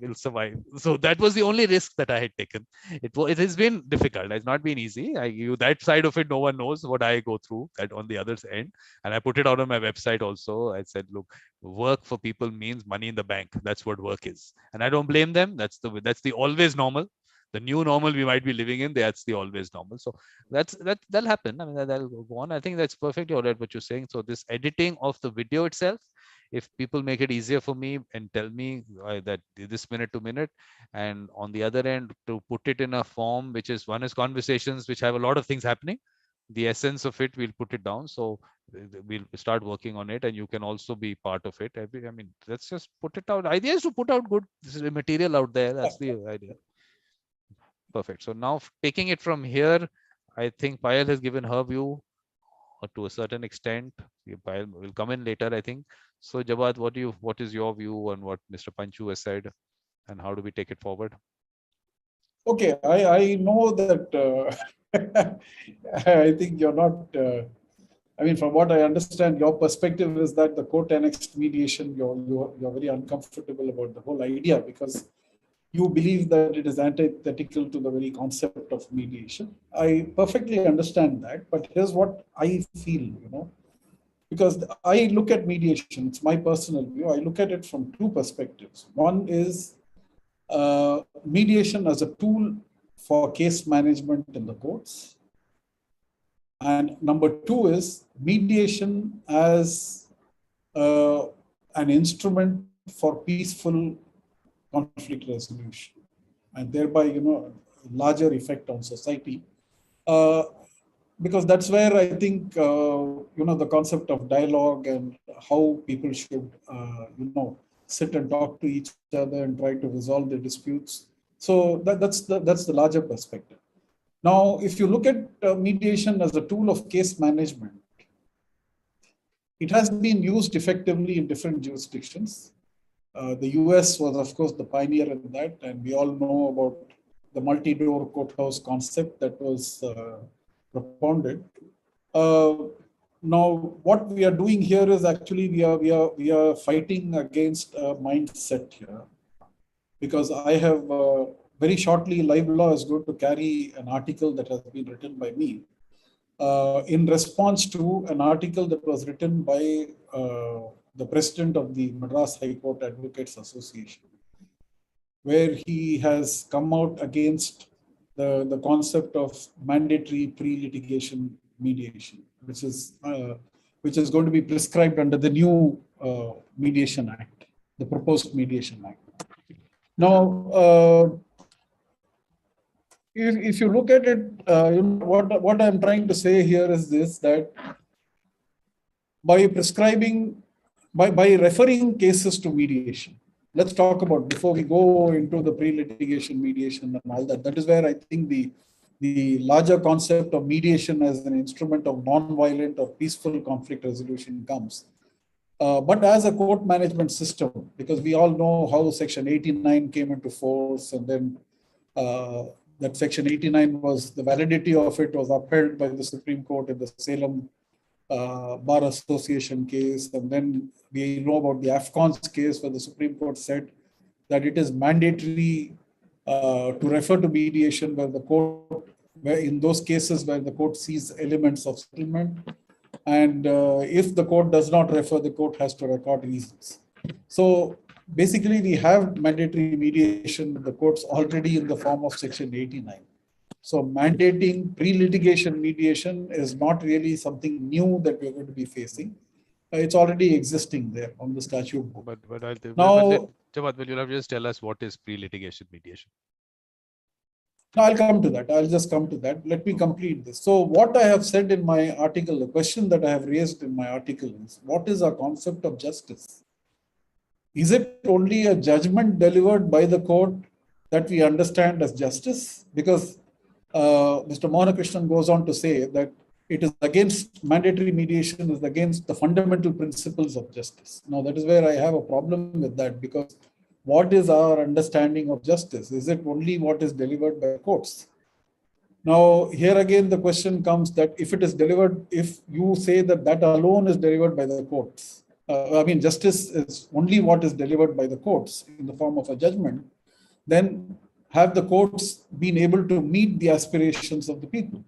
So that was the only risk that I had taken. It has been difficult. It's not been easy. That side of it, no one knows what I go through that on the other end. And I put it out on my website also. I said, look, work for people means money in the bank. That's what work is. And I don't blame them. That's the always normal. The new normal we might be living in, that's the always normal. So that'll happen. I mean, that'll go on. I think that's perfectly all right what you're saying. So this editing of the video itself, if people make it easier for me and tell me that this minute to minute, and on the other end to put it in a form which is, one is conversations which have a lot of things happening, the essence of it, we'll put it down. So we'll start working on it, and you can also be part of it. I mean, let's just put it out. Idea is to put out good material out there. That's the idea. Perfect. So now taking it from here, I think Payal has given her view to a certain extent. Payal will come in later, I think. So Jawad, what is your view on what Mr. Panchu has said, and how do we take it forward? Okay, I know that I think you're not, I mean, from what I understand, your perspective is that the court annexed mediation, you're very uncomfortable about the whole idea, because you believe that it is antithetical to the very concept of mediation. I perfectly understand that, but here's what I feel, because I look at mediation, it's my personal view, I look at it from two perspectives. One is mediation as a tool for case management in the courts. And number two is mediation as an instrument for peaceful conflict resolution, and thereby, larger effect on society. Because that's where I think, the concept of dialogue and how people should, sit and talk to each other and try to resolve their disputes. So that's the larger perspective. Now, if you look at mediation as a tool of case management, it has been used effectively in different jurisdictions. The US was, of course, the pioneer in that, and we all know about the multi-door courthouse concept that was propounded. Now, what we are doing here is actually we are fighting against a mindset here, because I have very shortly, Live Law is going to carry an article that has been written by me in response to an article that was written by the president of the Madras High Court Advocates Association, where he has come out against the concept of mandatory pre-litigation mediation, which is going to be prescribed under the new Mediation Act, the proposed Mediation Act. Now, if you look at it, what I'm trying to say here is this, that by prescribing, by referring cases to mediation, let's talk about, before we go into the pre-litigation mediation and all that, that is where I think the larger concept of mediation as an instrument of non-violent or peaceful conflict resolution comes. But as a court management system, because we all know how Section 89 came into force, and then that Section 89 was, the validity of it was upheld by the Supreme Court in the Salem Bar Association case. And then we know about the AFCON's case, where the Supreme Court said that it is mandatory to refer to mediation where the court, where in those cases where the court sees elements of settlement. And if the court does not refer, the court has to record reasons. So basically, we have mandatory mediation in the courts already in the form of Section 89. So mandating pre-litigation mediation is not really something new that we're going to be facing. It's already existing there on the statute book. Jawad, will you have just tell us what is pre-litigation mediation? No, I'll come to that. I'll just come to that. Let me complete this. So what I have said in my article, the question that I have raised in my article is, what is our concept of justice? Is it only a judgment delivered by the court that we understand as justice? Because Mr. Mohankrishnan goes on to say that it is against, mandatory mediation is against the fundamental principles of justice. Now, that is where I have a problem with that, because what is our understanding of justice? Is it only what is delivered by courts? Now, here again, the question comes that if it is delivered, if you say that that alone is delivered by the courts, justice is only what is delivered by the courts in the form of a judgment, then have the courts been able to meet the aspirations of the people?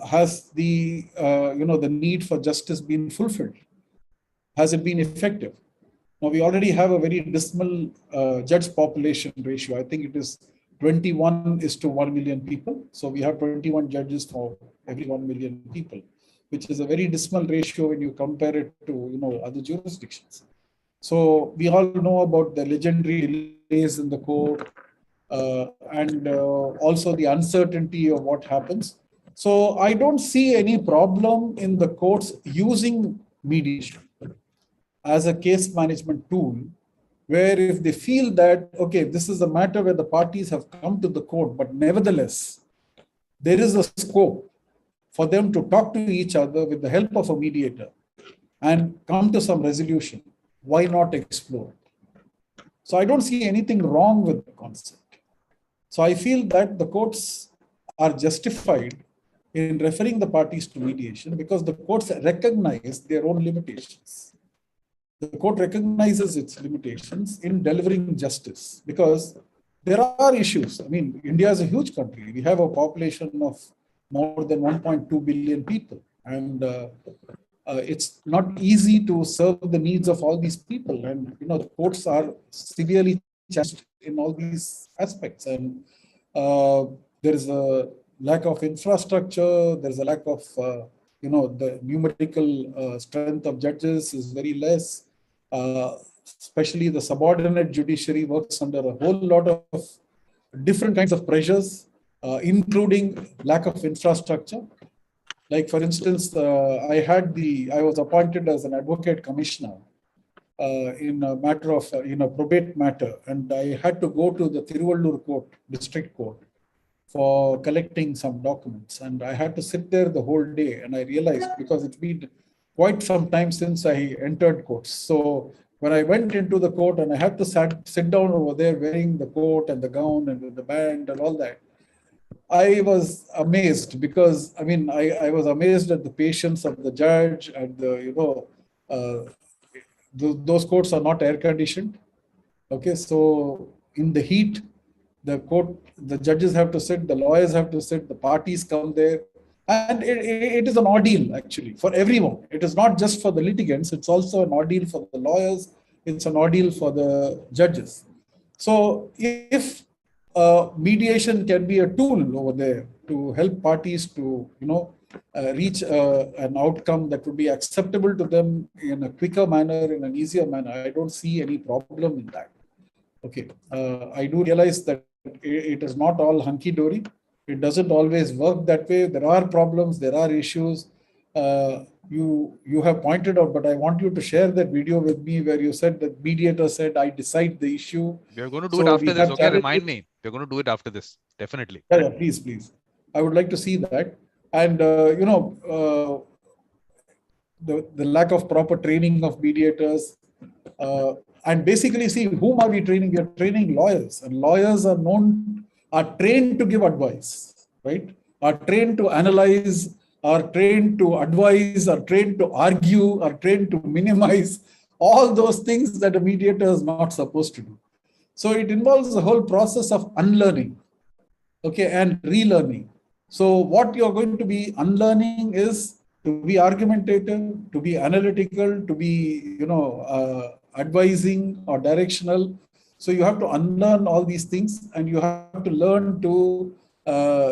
Has the need for justice been fulfilled? Has it been effective? Now, we already have a very dismal judge population ratio. I think it is 21:1 million people. So we have 21 judges for every 1 million people, which is a very dismal ratio when you compare it to other jurisdictions. So we all know about the legendary delays in the court and also the uncertainty of what happens. So I don't see any problem in the courts using mediation as a case management tool, where if they feel that, okay, this is a matter where the parties have come to the court, but nevertheless, there is a scope for them to talk to each other with the help of a mediator and come to some resolution, why not explore it? So I don't see anything wrong with the concept. So I feel that the courts are justified in referring the parties to mediation because the courts recognize their own limitations. The court recognizes its limitations in delivering justice because there are issues. I mean, India is a huge country. We have a population of more than 1.2 billion people. And it's not easy to serve the needs of all these people. And, the courts are severely challenged in all these aspects. And there is a lack of infrastructure. There's a lack of, the numerical strength of judges is very less. Especially the subordinate judiciary works under a whole lot of different kinds of pressures, including lack of infrastructure. Like, for instance, I was appointed as an advocate commissioner in a matter of, probate matter, and I had to go to the Tiruvallur court, district court, for collecting some documents. And I had to sit there the whole day. And I realized, because it's been quite some time since I entered courts. So when I went into the court and I had to sit down over there wearing the coat and the gown and the band and all that, I was amazed because, I was amazed at the patience of the judge and those courts are not air conditioned. Okay, so in the heat, the judges have to sit, the lawyers have to sit, the parties come there. And it is an ordeal, actually, for everyone. It is not just for the litigants. It's also an ordeal for the lawyers. It's an ordeal for the judges. So if mediation can be a tool over there to help parties to, reach an outcome that would be acceptable to them in a quicker manner, in an easier manner, I don't see any problem in that. Okay, I do realize that it is not all hunky-dory. It doesn't always work that way. There are problems, there are issues. You have pointed out, but I want you to share that video with me where you said that mediator said, I decide the issue. We are going to do it after this. Okay, remind me. We're going to do it after this. Definitely. Yeah, please. I would like to see that. And, the lack of proper training of mediators. And basically, see, whom are we training? We are training lawyers. And lawyers are trained to give advice, right? Are trained to analyze, are trained to advise, are trained to argue, are trained to minimize, all those things that a mediator is not supposed to do. So it involves the whole process of unlearning, okay, and relearning. So what you're going to be unlearning is to be argumentative, to be analytical, to be, advising or directional. So you have to unlearn all these things, and you have to learn to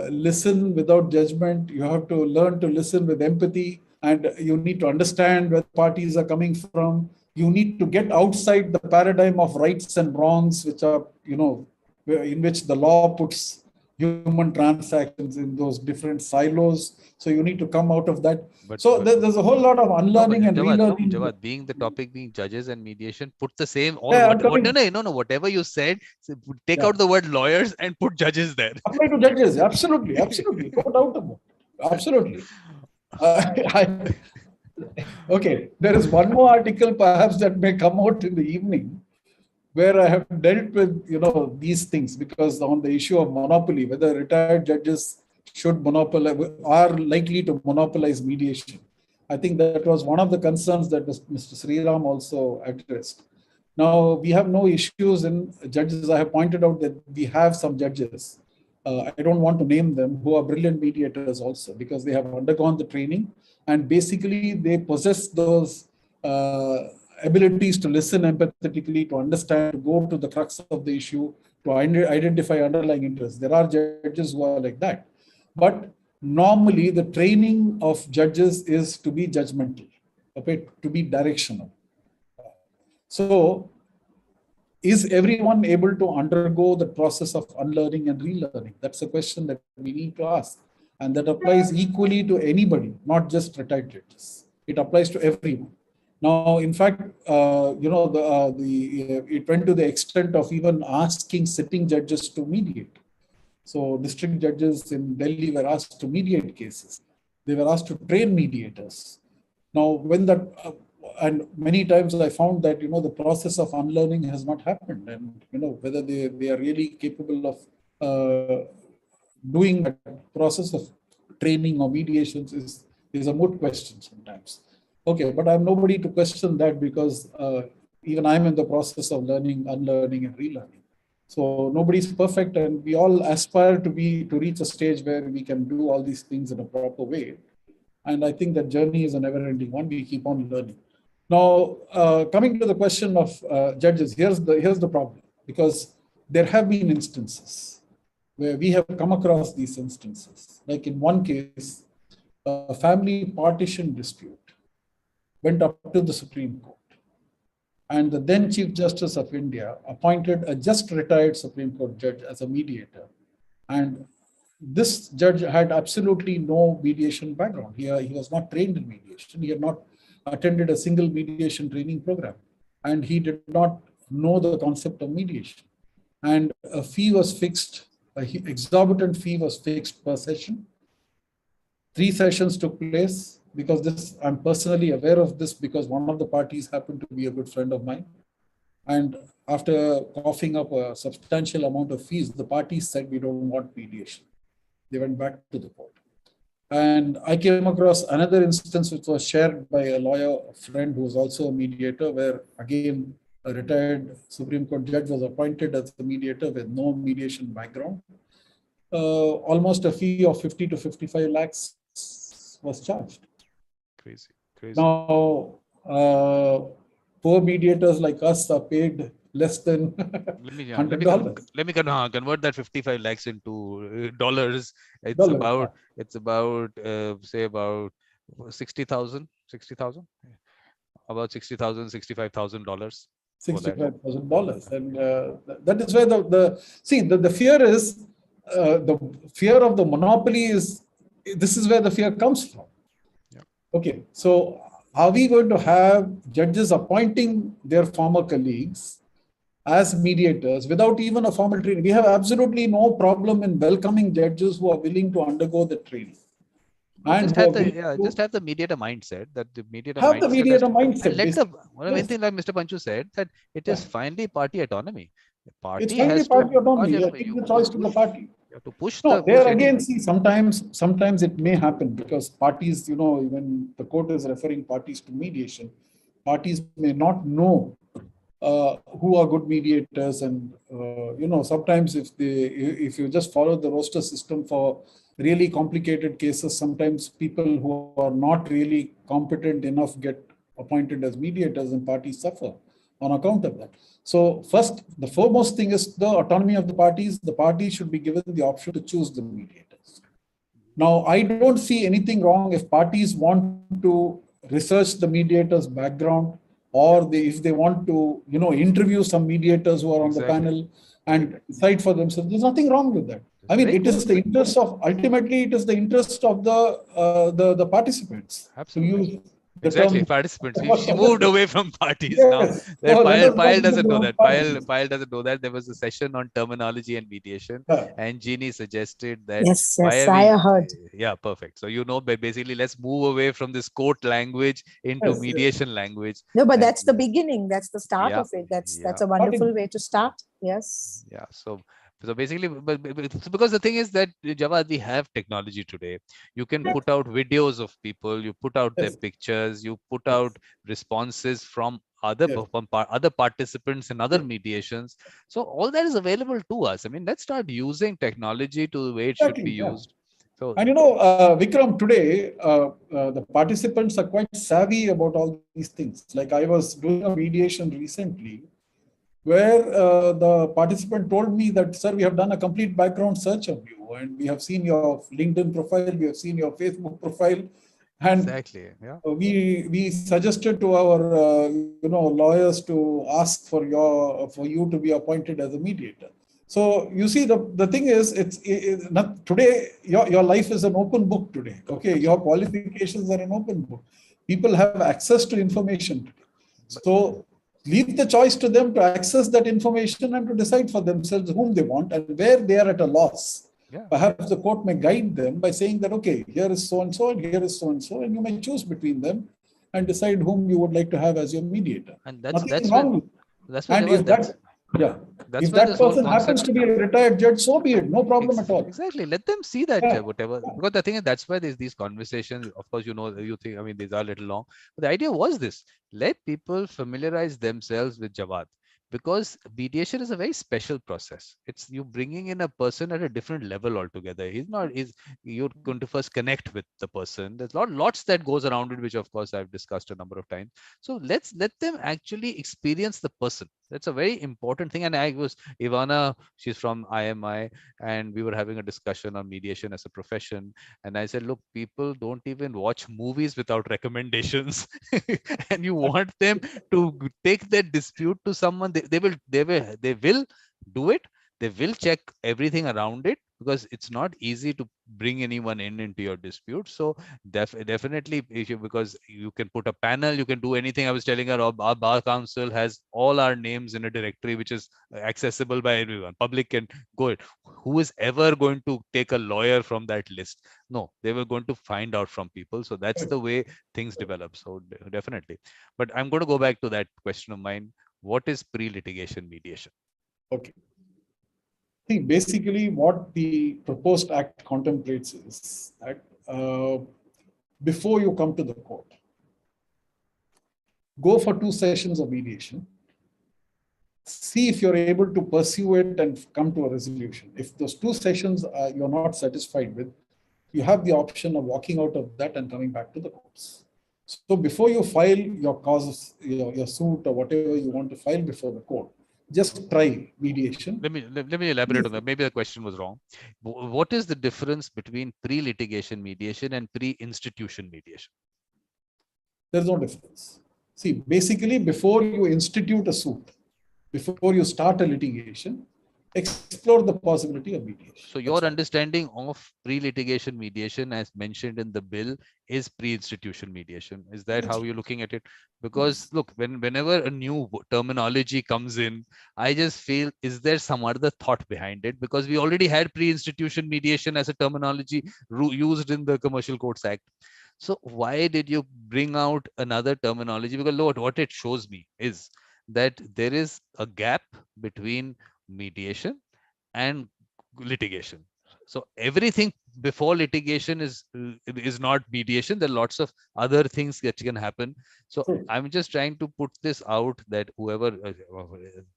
listen without judgment. You have to learn to listen with empathy, and you need to understand where parties are coming from. You need to get outside the paradigm of rights and wrongs, which are, in which the law puts human transactions in those different silos. So you need to come out of that. There's a whole lot of unlearning and relearning. Jawad, being the topic being judges and mediation, put the same. Whatever you said, take out the word lawyers and put judges there. Apply to judges, absolutely. No doubt about it. Absolutely. Okay, there is one more article perhaps that may come out in the evening, where I have dealt with, these things, because on the issue of monopoly, whether retired judges are likely to monopolize mediation. I think that was one of the concerns that Mr. Sriram also addressed. Now, we have no issues in judges. I have pointed out that we have some judges. I don't want to name them, who are brilliant mediators also, because they have undergone the training, and basically they possess those abilities to listen empathetically, to understand, to go to the crux of the issue, to identify underlying interests. There are judges who are like that. But normally the training of judges is to be judgmental, okay, to be directional. So is everyone able to undergo the process of unlearning and relearning? That's a question that we need to ask. And that applies equally to anybody, not just retired judges. It applies to everyone. Now, in fact, it went to the extent of even asking sitting judges to mediate. So district judges in Delhi were asked to mediate cases. They were asked to train mediators. Now, and many times I found that, the process of unlearning has not happened. And, whether they are really capable of doing that process of training or mediations is a moot question sometimes. Okay, but I'm nobody to question that, because even I'm in the process of learning, unlearning, and relearning. So nobody's perfect, and we all aspire to reach a stage where we can do all these things in a proper way. And I think that journey is a never-ending one. We keep on learning. Now, coming to the question of judges, here's the problem, because there have been instances where we have come across these instances. Like in one case, a family partition dispute went up to the Supreme Court. And the then Chief Justice of India appointed a just retired Supreme Court judge as a mediator. And this judge had absolutely no mediation background. He was not trained in mediation. He had not attended a single mediation training program. And he did not know the concept of mediation. And a fee was fixed, an exorbitant fee was fixed per session. 3 sessions took place. Because I'm personally aware of this, because one of the parties happened to be a good friend of mine. And after coughing up a substantial amount of fees, the parties said, we don't want mediation. They went back to the court. And I came across another instance which was shared by a lawyer, a friend who was also a mediator, where again, a retired Supreme Court judge was appointed as a mediator with no mediation background. Almost a fee of 50 to 55 lakhs was charged. Crazy. Now, poor mediators like us are paid less than $100. Let me convert that 55 lakhs into dollars. It's about say about 60,000, about $65,000. $65,000. And that is where the fear is, the fear of the monopoly is, this is where the fear comes from. Yeah. Okay, so are we going to have judges appointing their former colleagues as mediators without even a formal training? We have absolutely no problem in welcoming judges who are willing to undergo the training. And just have the mediator mindset, that the mediator have the mediator mindset. And let the one thing, like Mr. Panchu said, that it is finally party autonomy. The party it's finally has party to autonomy. I think the choice to the party. You have to push there again, see, sometimes it may happen because parties, when the court is referring parties to mediation, parties may not know who are good mediators, and sometimes if you just follow the roster system for really complicated cases, sometimes people who are not really competent enough get appointed as mediators, and parties suffer on account of that. So first, the foremost thing is the autonomy of the parties. The parties should be given the option to choose the mediators. Now, I don't see anything wrong if parties want to research the mediator's background, or if they want to, interview some mediators who are on the panel and decide for themselves. There's nothing wrong with that. I mean, it is the interest of, ultimately, it is the interest of the participants. Absolutely. Participants. She moved away from parties now. Payal doesn't know that. Payal doesn't know that. There was a session on terminology and mediation, and Jeannie suggested that. Yes, I heard. Yeah, perfect. So basically, let's move away from this court language into mediation language. No, but that's the beginning. That's the start of it. That's a wonderful way to start. Yes. Yeah. So basically, because the thing is that, Jawad, we have technology today. You can put out videos of people, you put out their pictures, you put out responses from other participants in other mediations. So all that is available to us. I mean, let's start using technology to the way it should be used. So, and Vikram, today, the participants are quite savvy about all these things. Like, I was doing a mediation recently, where the participant told me that, sir, we have done a complete background search of you, and we have seen your LinkedIn profile, we have seen your Facebook profile, and we suggested to our lawyers to ask for you to be appointed as a mediator. So you see, the thing is, it's not today. Your life is an open book today. Okay, your qualifications are an open book. People have access to information today. So leave the choice to them to access that information and to decide for themselves whom they want and where they are at a loss. Perhaps the court may guide them by saying that, okay, here is so-and-so and here is so-and-so, and you may choose between them and decide whom you would like to have as your mediator. And that's wrong. If that person happens to be a retired judge, so be it. No problem at all. Exactly. Let them see that whatever. Because the thing is, that's why there's these conversations. Of course, you think, I mean, these are a little long. But the idea was this: let people familiarize themselves with Jawad. Because mediation is a very special process. It's you bringing in a person at a different level altogether. You're going to first connect with the person. There's lots that goes around it, which of course I've discussed a number of times. So let them actually experience the person. That's a very important thing. And Ivana, she's from IMI, and we were having a discussion on mediation as a profession. And I said, look, people don't even watch movies without recommendations. And you want them to take that dispute to someone. They will do it. They will check everything around it, because it's not easy to bring anyone into your dispute. So definitely, because you can put a panel, you can do anything. I was telling her, our bar council has all our names in a directory which is accessible by everyone. Public can go it. Who is ever going to take a lawyer from that list? No, they were going to find out from people. So that's the way things develop. So definitely. But I'm going to go back to that question of mine. What is pre-litigation mediation? Okay. I think basically what the proposed act contemplates is that before you come to the court, go for 2 sessions of mediation, see if you're able to pursue it and come to a resolution. If those 2 sessions you're not satisfied with, you have the option of walking out of that and coming back to the courts. So before you file your cause, your suit or whatever you want to file before the court, just try mediation. Let me elaborate on that. Maybe the question was wrong. What is the difference between pre-litigation mediation and pre-institution mediation? There's no difference. See, basically, before you institute a suit, before you start a litigation, explore the possibility of mediation. So your understanding of pre-litigation mediation, as mentioned in the bill, is pre-institution mediation. Is that how you're looking at it? Because look, whenever a new terminology comes in, I just feel, is there some other thought behind it? Because we already had pre-institution mediation as a terminology used in the Commercial Courts Act. So why did you bring out another terminology? Because Lord, what it shows me is that there is a gap between mediation and litigation. So everything before litigation is not mediation. There are lots of other things that can happen. So I'm just trying to put this out, that whoever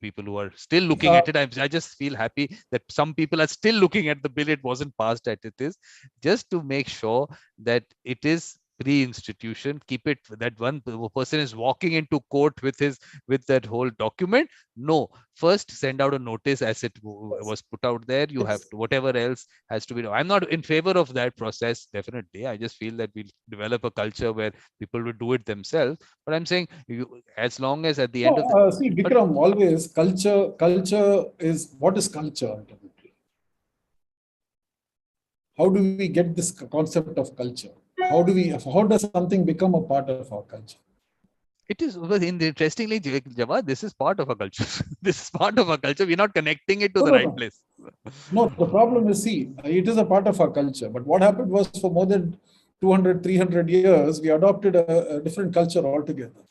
people who are still looking at it, I just feel happy that some people are still looking at the bill. It wasn't passed as it is, just to make sure that it is pre-institution. Keep it that one person is walking into court with that whole document. No, first send out a notice as it was put out there. You have to, whatever else has to be. I'm not in favor of that process, definitely. I just feel that we'll develop a culture where people will do it themselves. But I'm saying, as long as at the end of the see, Vikram, always culture is, what is culture ultimately? How do we get this concept of culture? How does something become a part of our culture? It is, interestingly, Jawad, this is part of our culture. This is part of our culture. We're not connecting it to the right place. No, the problem is, see, it is a part of our culture. But what happened was, for more than 200, 300 years, we adopted a different culture altogether.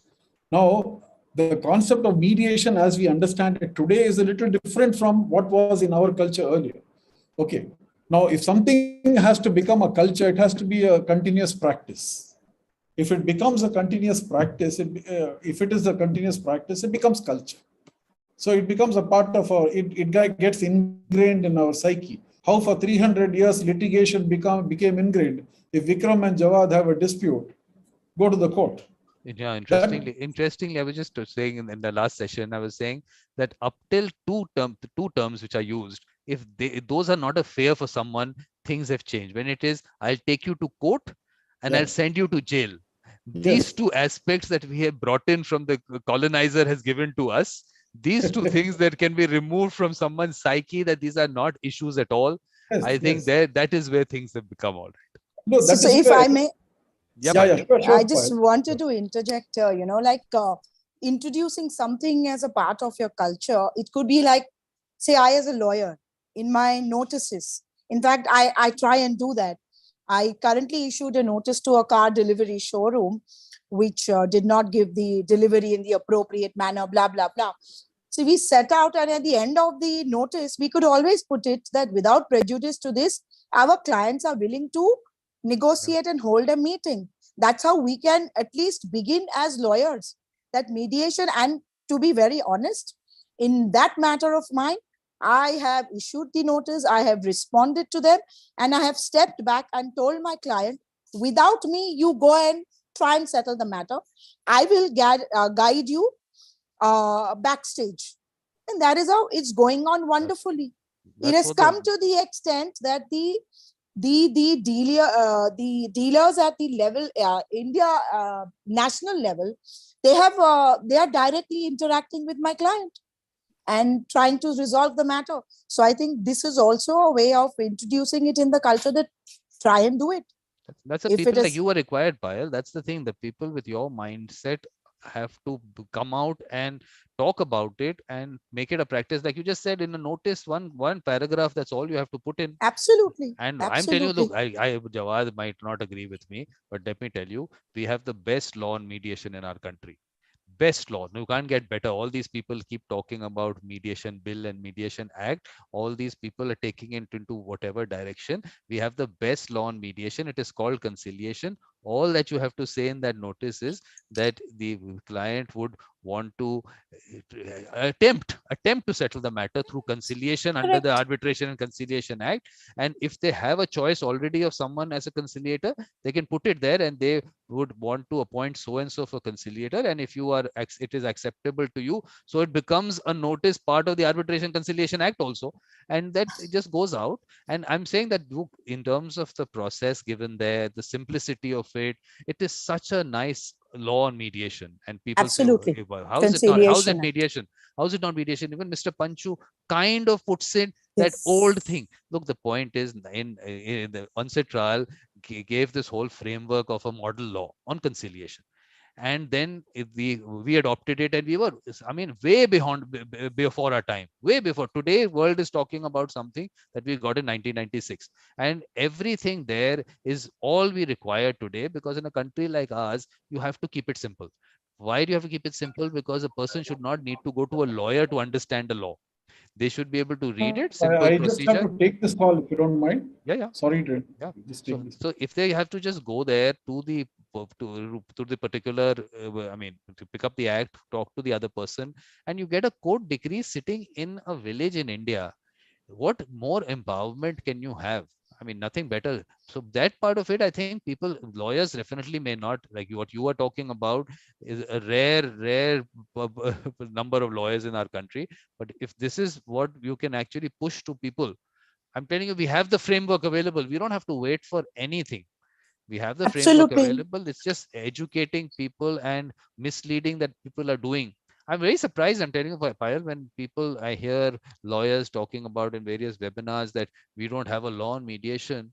Now, the concept of mediation as we understand it today is a little different from what was in our culture earlier. Okay. Now, if something has to become a culture, it has to be a continuous practice. If it becomes a continuous practice, if it is a continuous practice, it becomes culture. So it becomes a part of our, it gets ingrained in our psyche. How for 300 years litigation became ingrained. If Vikram and Jawad have a dispute, go to the court. Yeah, interestingly, I was just saying in the last session, I was saying that up till two terms which are used, if those are not a fair for someone, things have changed. When it is, I'll take you to court and I'll send you to jail. These two aspects that we have brought in from the colonizer has given to us, these two things that can be removed from someone's psyche, that these are not issues at all. I think that is where things have become all right. No, so if I may, sure, I just wanted to interject, introducing something as a part of your culture. It could be like, say, I as a lawyer, in my notices. In fact, I try and do that. I currently issued a notice to a car delivery showroom, which did not give the delivery in the appropriate manner, blah, blah, blah. So we set out, and at the end of the notice, we could always put it that without prejudice to this, our clients are willing to negotiate and hold a meeting. That's how we can at least begin as lawyers, that mediation. And to be very honest, in that matter of mine, I have issued the notice, I have responded to them, and I have stepped back and told my client, without me, you go and try and settle the matter. I will guide you backstage. And that is how it's going on wonderfully. It has come to the extent that the dealers at the level, India national level, they are directly interacting with my client and trying to resolve the matter. So I think this is also a way of introducing it in the culture, that try and do it. That's the people like you are required, Payal. That's the thing. The people with your mindset have to come out and talk about it and make it a practice. Like you just said, in a notice, one paragraph, that's all you have to put in. Absolutely. And I'm telling you, look, Jawad might not agree with me, but let me tell you, we have the best law on mediation in our country. Best law. You can't get better. All these people keep talking about mediation bill and mediation act. All these people are taking it into whatever direction. We have the best law on mediation. It is called conciliation. All that you have to say in that notice is that the client would want to attempt to settle the matter through conciliation under the Arbitration and Conciliation Act. And if they have a choice already of someone as a conciliator, they can put it there, and they would want to appoint so and so for conciliator. And if you are, it is acceptable to you, so it becomes a notice part of the Arbitration Conciliation Act also, and that it just goes out. And I'm saying that, look, in terms of the process given there, the simplicity of it, it is such a nice law on mediation, and people say, Absolutely. well, how is it not? How is it Conciliation. mediation? How is it not mediation? Even Mr. Panchu kind of puts in that old Yes. thing. Look, the point is, in the onset trial gave this whole framework of a model law on conciliation, and then we adopted it, and we were, I mean, way before our time, way before. Today world is talking about something that we got in 1996, and everything there is all we require today, because in a country like ours you have to keep it simple. Why do you have to keep it simple? Because a person should not need to go to a lawyer to understand the law. They should be able to read it, simple I just have procedure. to take this call if you don't mind. Yeah. Sorry to Yeah. just So, take this. so if they have to just go there to the particular, I mean, to pick up the act, talk to the other person, and you get a court decree sitting in a village in India. What more empowerment can you have? I mean, nothing better. So that part of it, I think people, lawyers definitely may not like what you are talking about is a rare number of lawyers in our country. But if this is what you can actually push to people, I'm telling you, we have the framework available. We don't have to wait for anything. We have the framework Absolutely. available. It's just educating people and misleading that people are doing. I'm very surprised, I'm telling you, Payal, when people, I hear lawyers talking about in various webinars that we don't have a law on mediation.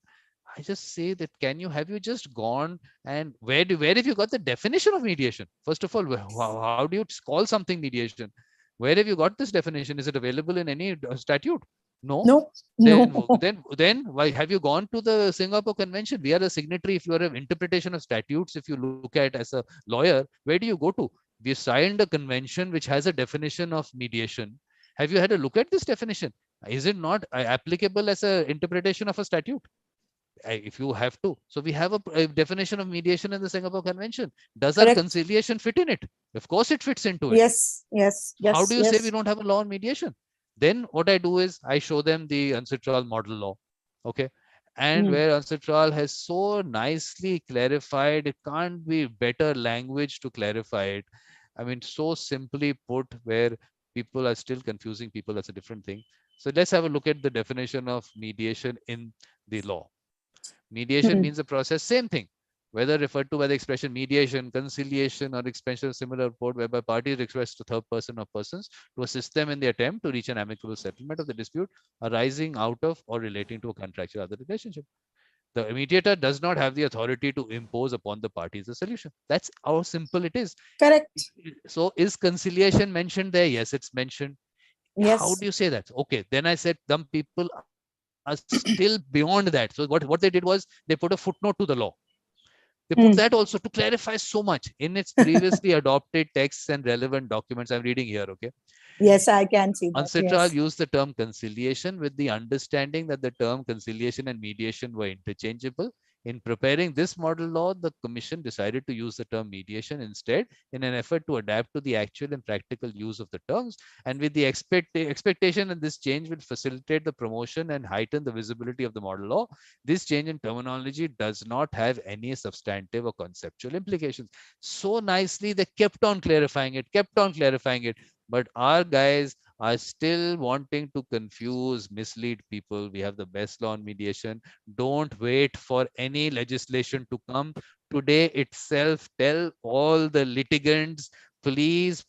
I just say that, have you just gone and where have you got the definition of mediation? First of all, how do you call something mediation? Where have you got this definition? Is it available in any statute? No. No, Then, no. then why have you gone to the Singapore Convention? We are a signatory. If you are an interpretation of statutes, if you look at as a lawyer, where do you go to? We signed a convention which has a definition of mediation. Have you had a look at this definition? Is it not applicable as a interpretation of a statute? If you have to. So we have a definition of mediation in the Singapore Convention. Does our Correct. conciliation fit in it? Of course it fits into it. Yes, yes, How yes, do you say we yes. don't have a law on mediation? Then what I do is I show them the ancestral model law. Okay. And Mm. where ancestral has so nicely clarified, it can't be better language to clarify it. I mean, so simply put, where people are still confusing people, that's a different thing. So let's have a look at the definition of mediation in the law. Mediation Mm. means a process, same thing, whether referred to by the expression mediation, conciliation, or expression of similar report, whereby parties request to third person or persons to assist them in the attempt to reach an amicable settlement of the dispute arising out of or relating to a contractual other relationship. The mediator does not have the authority to impose upon the parties a solution. That's how simple it is. Correct. So is conciliation mentioned there? Yes, it's mentioned. How Yes. do you say that? Okay, then I said some people are still beyond that. So what they did was they put a footnote to the law. They put that Mm. also to clarify so much in its previously adopted texts and relevant documents. I'm reading here, okay? Yes, I can see that. Uncitral Yes. used the term conciliation with the understanding that the term conciliation and mediation were interchangeable. In preparing this model law, the Commission decided to use the term mediation instead in an effort to adapt to the actual and practical use of the terms, and with the expectation that this change will facilitate the promotion and heighten the visibility of the model law. This change in terminology does not have any substantive or conceptual implications. So nicely, they kept on clarifying it, but our guys are still wanting to confuse, mislead people. We have the best law on mediation. Don't wait for any legislation to come. Today itself, tell all the litigants, please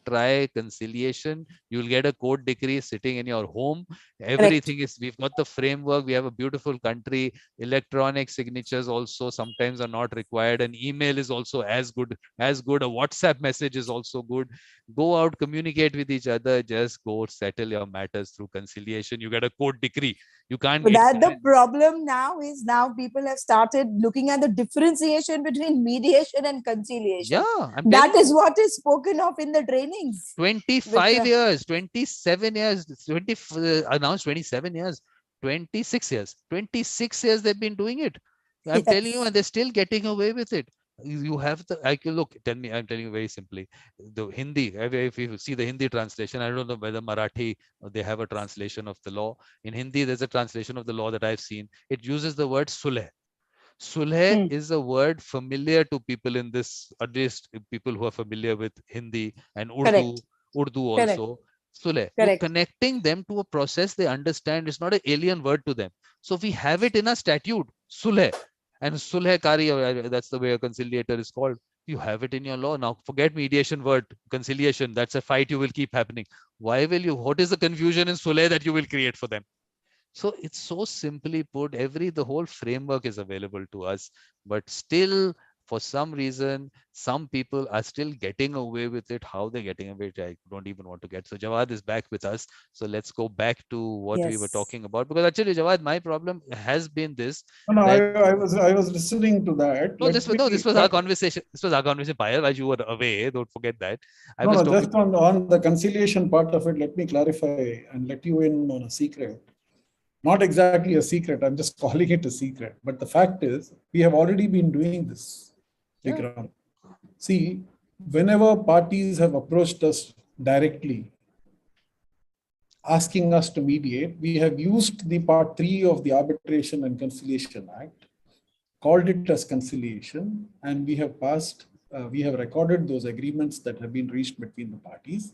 try conciliation. You'll get a court decree sitting in your home. Correct. Everything is, we've got the framework. We have a beautiful country. Electronic signatures also sometimes are not required. An email is also as good. A WhatsApp message is also good. Go out, communicate with each other, just go settle your matters through conciliation. You get a court decree. You can't But get that the problem now is now people have started looking at the differentiation between mediation and conciliation. yeah, I'm telling That you, is what is spoken of in the trainings. 25 Vikram. years, 27 years, 20 announced 27 years, 26 years, 26 years they've been doing it. I'm telling you, Yes. and they're still getting away with it. You have the, I can look, tell me, I'm telling you very simply, the Hindi, if you see the Hindi translation, I don't know whether Marathi, they have a translation of the law. In Hindi, there's a translation of the law that I've seen. It uses the word sulh. Sulh Hmm. is a word familiar to people in this, at least people who are familiar with Hindi and Correct. Urdu Correct. also. Sulh, you're Correct. connecting them to a process they understand. It's not an alien word to them. So we have it in a statute, Sulh. And Sulh Kari, that's the way a conciliator is called. You have it in your law. Now forget mediation word, conciliation. That's a fight you will keep happening. Why will you? What is the confusion in Sule that you will create for them? So it's so simply put, the whole framework is available to us, but still, for some reason, some people are still getting away with it. How they're getting away with it, I don't even want to get. So Jawad is back with us. So let's go back to what we were Yes. talking about. Because actually, Jawad, my problem has been this, No, no, that I was listening to that. no, Let me this was our conversation. This was our conversation, Payal, while you were away. Don't forget that. I no, was no, talking. just on the conciliation part of it, let me clarify and let you in on a secret. Not exactly a secret, I'm just calling it a secret. But the fact is, we have already been doing this, Yeah. Vikram. See, whenever parties have approached us directly, asking us to mediate, we have used the part 3 of the Arbitration and Conciliation Act, called it as conciliation, and we have recorded those agreements that have been reached between the parties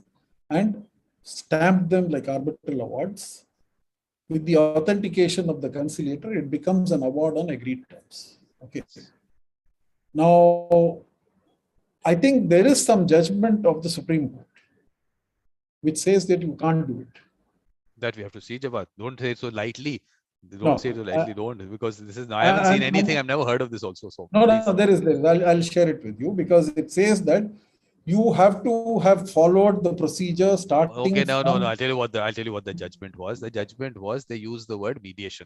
and stamped them like arbitral awards. With the authentication of the conciliator, it becomes an award on agreed terms. Okay. Now, I think there is some judgment of the Supreme Court which says that you can't do it. That we have to see, Jawad. Don't say it so lightly. Don't No, say it so lightly. Don't, because this is. I haven't seen anything. I've never heard of this also. So no, please. there is. I'll share it with you because it says that you have to have followed the procedure starting. Okay, no. I'll tell you what the judgment was. The judgment was they used the word mediation.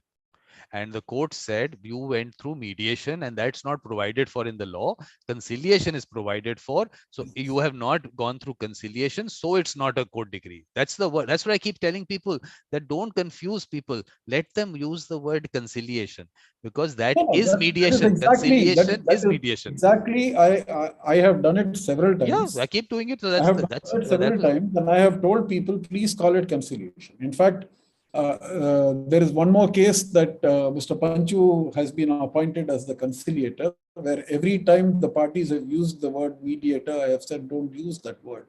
And the court said you went through mediation and that's not provided for in the law. Conciliation is provided for. So you have not gone through conciliation. So it's not a court degree. That's the word. That's what I keep telling people, that don't confuse people. Let them use the word conciliation, because that is mediation. Conciliation is mediation. Exactly. I have done it several Yeah, times. I keep doing it. So I have done it several times, and I have told people, please call it conciliation. In fact, there is one more case that Mr. Panchu has been appointed as the conciliator, where every time the parties have used the word mediator, I have said, don't use that word.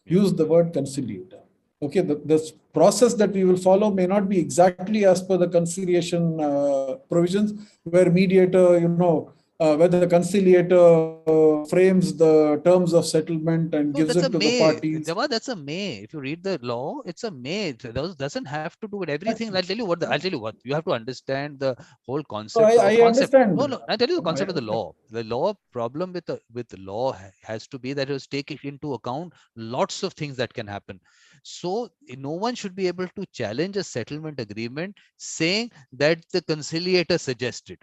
Use the word conciliator. Okay, the process that we will follow may not be exactly as per the conciliation provisions, where mediator, where the conciliator frames the terms of settlement and gives it to the parties. Jawad, that's a may. If you read the law, it's a may. It doesn't have to do with everything. I'll tell you what. You have to understand the whole concept. So I understand. No. I'll tell you the concept of the law. The law problem with the law has to be that it was taken into account lots of things that can happen. So no one should be able to challenge a settlement agreement saying that the conciliator suggested.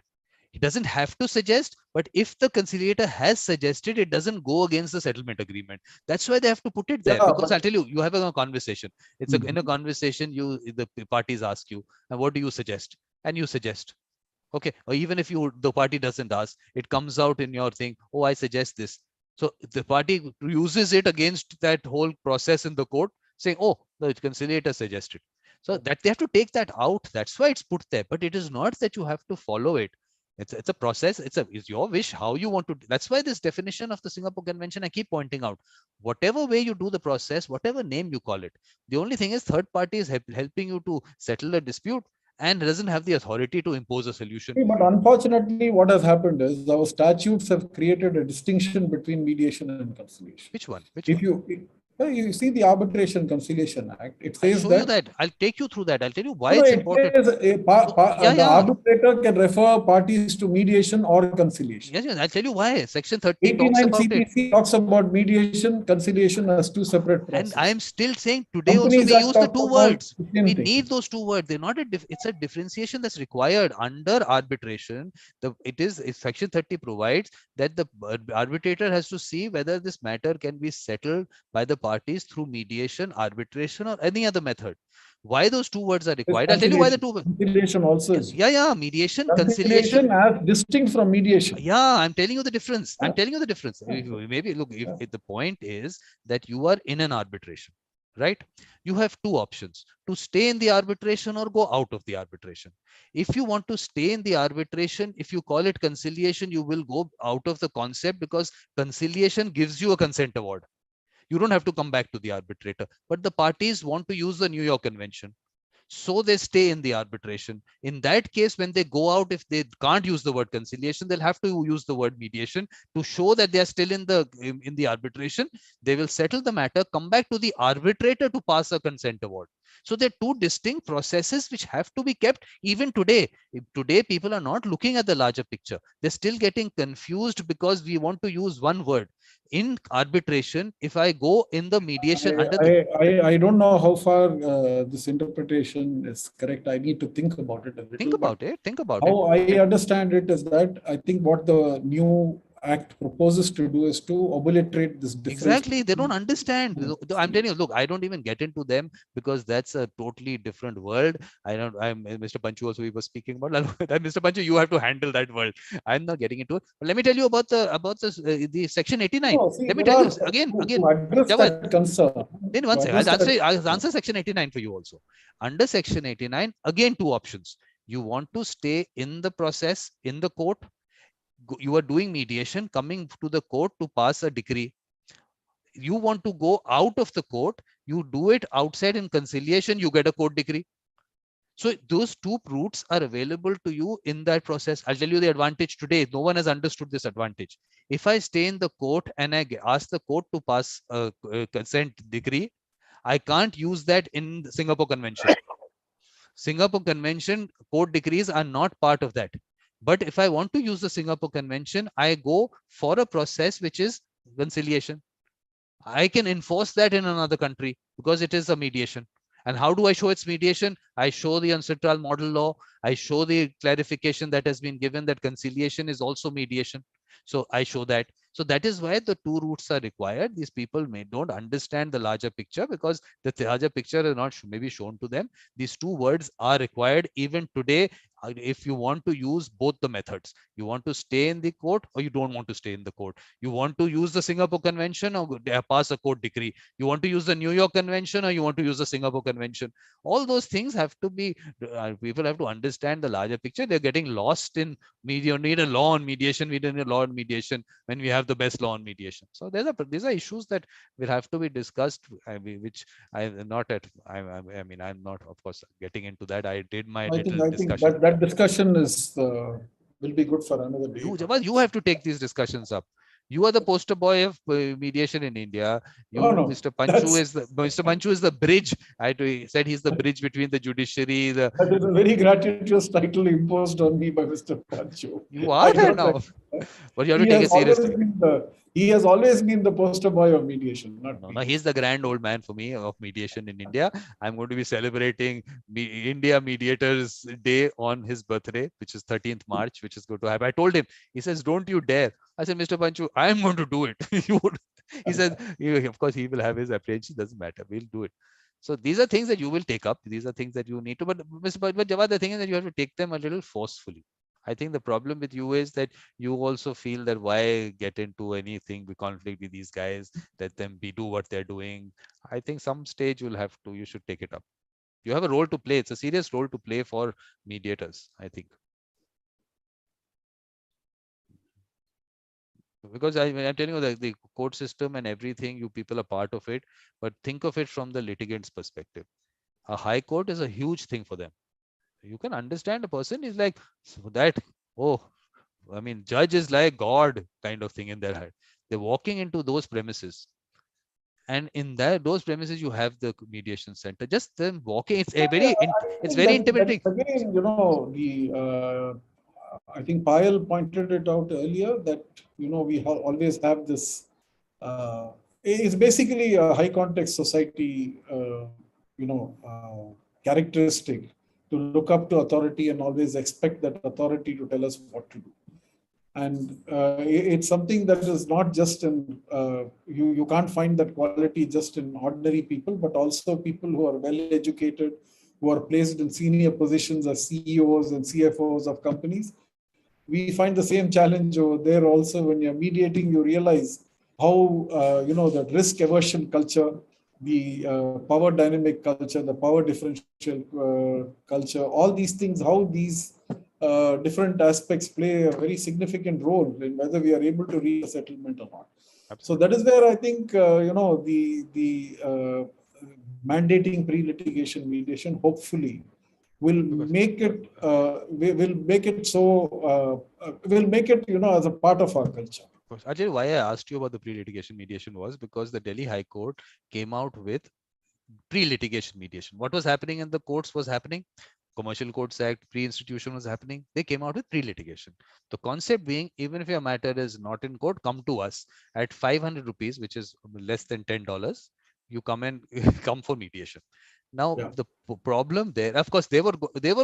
He doesn't have to suggest, but if the conciliator has suggested, it doesn't go against the settlement agreement. That's why they have to put it there. Because I'll tell you, you have a conversation. In a conversation, the parties ask you, and what do you suggest? And you suggest. Okay. Or even if the party doesn't ask, it comes out in your thing. Oh, I suggest this. So the party uses it against that whole process in the court, saying, oh, the conciliator suggested. So that they have to take that out. That's why it's put there. But it is not that you have to follow it. It's a process. It's your wish how you want to. That's why this definition of the Singapore Convention, I keep pointing out, whatever way you do the process, whatever name you call it, the only thing is third party is helping you to settle a dispute and doesn't have the authority to impose a solution. But unfortunately, what has happened is our statutes have created a distinction between mediation and conciliation. Which one? You see the Arbitration Conciliation Act, it says I'll take you through that. I'll tell you why it's important. The arbitrator can refer parties to mediation or conciliation. Yes, I'll tell you why. Section 30 89 CPC talks about mediation, conciliation as two separate processes. And I am still saying today also we use the two words. We need those two words. They're not it's a differentiation that's required under arbitration. Section 30 provides that the arbitrator has to see whether this matter can be settled by the parties through mediation, arbitration, or any other method. Why those two words are required? I'll tell you why the two words. Conciliation also is. Mediation, conciliation as distinct from mediation. Yeah, I'm telling you the difference. Maybe look, if the point is that you are in an arbitration, right? You have two options: to stay in the arbitration or go out of the arbitration. If you want to stay in the arbitration, if you call it conciliation, you will go out of the concept, because conciliation gives you a consent award. You don't have to come back to the arbitrator. But the parties want to use the New York Convention. so they stay in the arbitration. In that case, when they go out, if they can't use the word conciliation, they'll have to use the word mediation to show that they are still in the arbitration. They will settle the matter, come back to the arbitrator to pass a consent award. So they're two distinct processes which have to be kept even today. Today, people are not looking at the larger picture. They're still getting confused because we want to use one word. In arbitration, if I go in the mediation I don't know how far this interpretation is correct. I need to think about it a little. Think about it. Think about how it. I understand it is that I think what the new act proposes to do is to obliterate this difference. Exactly. They don't understand. I'm telling you, look, I don't even get into them because that's a totally different world. I'm Mr. Panchu also we were speaking about. Mr. Panchu, you have to handle that world. I'm not getting into it. But let me tell you about the section 89. Let me tell you again. That concern. Then one second, I'll answer section 89 for you also. Under section 89, again, two options. You want to stay in the process, in the court. You are doing mediation, coming to the court to pass a decree. You want to go out of the court, you do it outside in conciliation, you get a court decree. So those two routes are available to you in that process. I'll tell you the advantage today. No one has understood this advantage. If I stay in the court and I ask the court to pass a consent decree, I can't use that in the Singapore Convention. Singapore Convention court decrees are not part of that. But if I want to use the Singapore Convention, I go for a process which is conciliation. I can enforce that in another country because it is a mediation. And how do I show its mediation? I show the UNCITRAL model law. I show the clarification that has been given that conciliation is also mediation. So I show that. So that is why the two routes are required. These people don't understand the larger picture because the larger picture is not maybe shown to them. These two words are required even today. If you want to use both the methods, you want to stay in the court or you don't want to stay in the court. You want to use the Singapore Convention or pass a court decree. You want to use the New York Convention or you want to use the Singapore Convention. All those things have to be, people have to understand the larger picture. They're getting lost in media. You need a law on mediation. We don't need a law on mediation when we have the best law on mediation. So these are issues that will have to be discussed, which I'm not at. I'm not, of course, getting into that. I did my little discussion. That discussion is will be good for another day. You have to take these discussions up. You are the poster boy of mediation in India. Mr. Panchu is the bridge. I said he's the bridge between the judiciary. That is a very gratuitous title imposed on me by Mr. Panchu. You are there now. But you have to take it seriously. He has always been the poster boy of mediation. No, he's the grand old man for me of mediation in India. I'm going to be celebrating India Mediators Day on his birthday, which is 13th March, which is going to happen. I told him, he says, don't you dare. I said, Mr. Panchu, I am going to do it. He says, of course, he will have his apprehension. Doesn't matter. We'll do it. So these are things that you will take up. These are things that you need to. But Jawad, the thing is that you have to take them a little forcefully. I think the problem with you is that you also feel that why get into anything with conflict with these guys, let them do what they're doing. I think some stage you should take it up. You have a role to play. It's a serious role to play for mediators, I think. Because I'm telling you that the court system and everything, you people are part of it, but think of it from the litigant's perspective. A high court is a huge thing for them. You can understand a person is like that. Judge is like God kind of thing in their head. They're walking into those premises. And in those premises, you have the mediation center. Just them walking, it's very intimidating. Again, I think Payal pointed it out earlier that we always have this. It's basically a high context society, characteristic to look up to authority and always expect that authority to tell us what to do. And it's something that is not just in, you can't find that quality just in ordinary people, but also people who are well educated, who are placed in senior positions as CEOs and CFOs of companies. We find the same challenge over there also. When you're mediating, you realize how, that risk aversion culture, the power dynamic culture, the power differential culture, all these things, how these different aspects play a very significant role in whether we are able to reach a settlement or not. Absolutely. So that is where I think, mandating pre-litigation mediation, hopefully, will make it will make it as a part of our culture. Ajay, why I asked you about the pre-litigation mediation was because the Delhi High Court came out with pre-litigation mediation. What was happening in the courts was happening. Commercial Courts Act, pre-institution was happening. They came out with pre-litigation. The concept being, even if your matter is not in court, come to us at 500 rupees, which is less than $10. You come and come for mediation. Now, Yeah. the problem there, of course, they were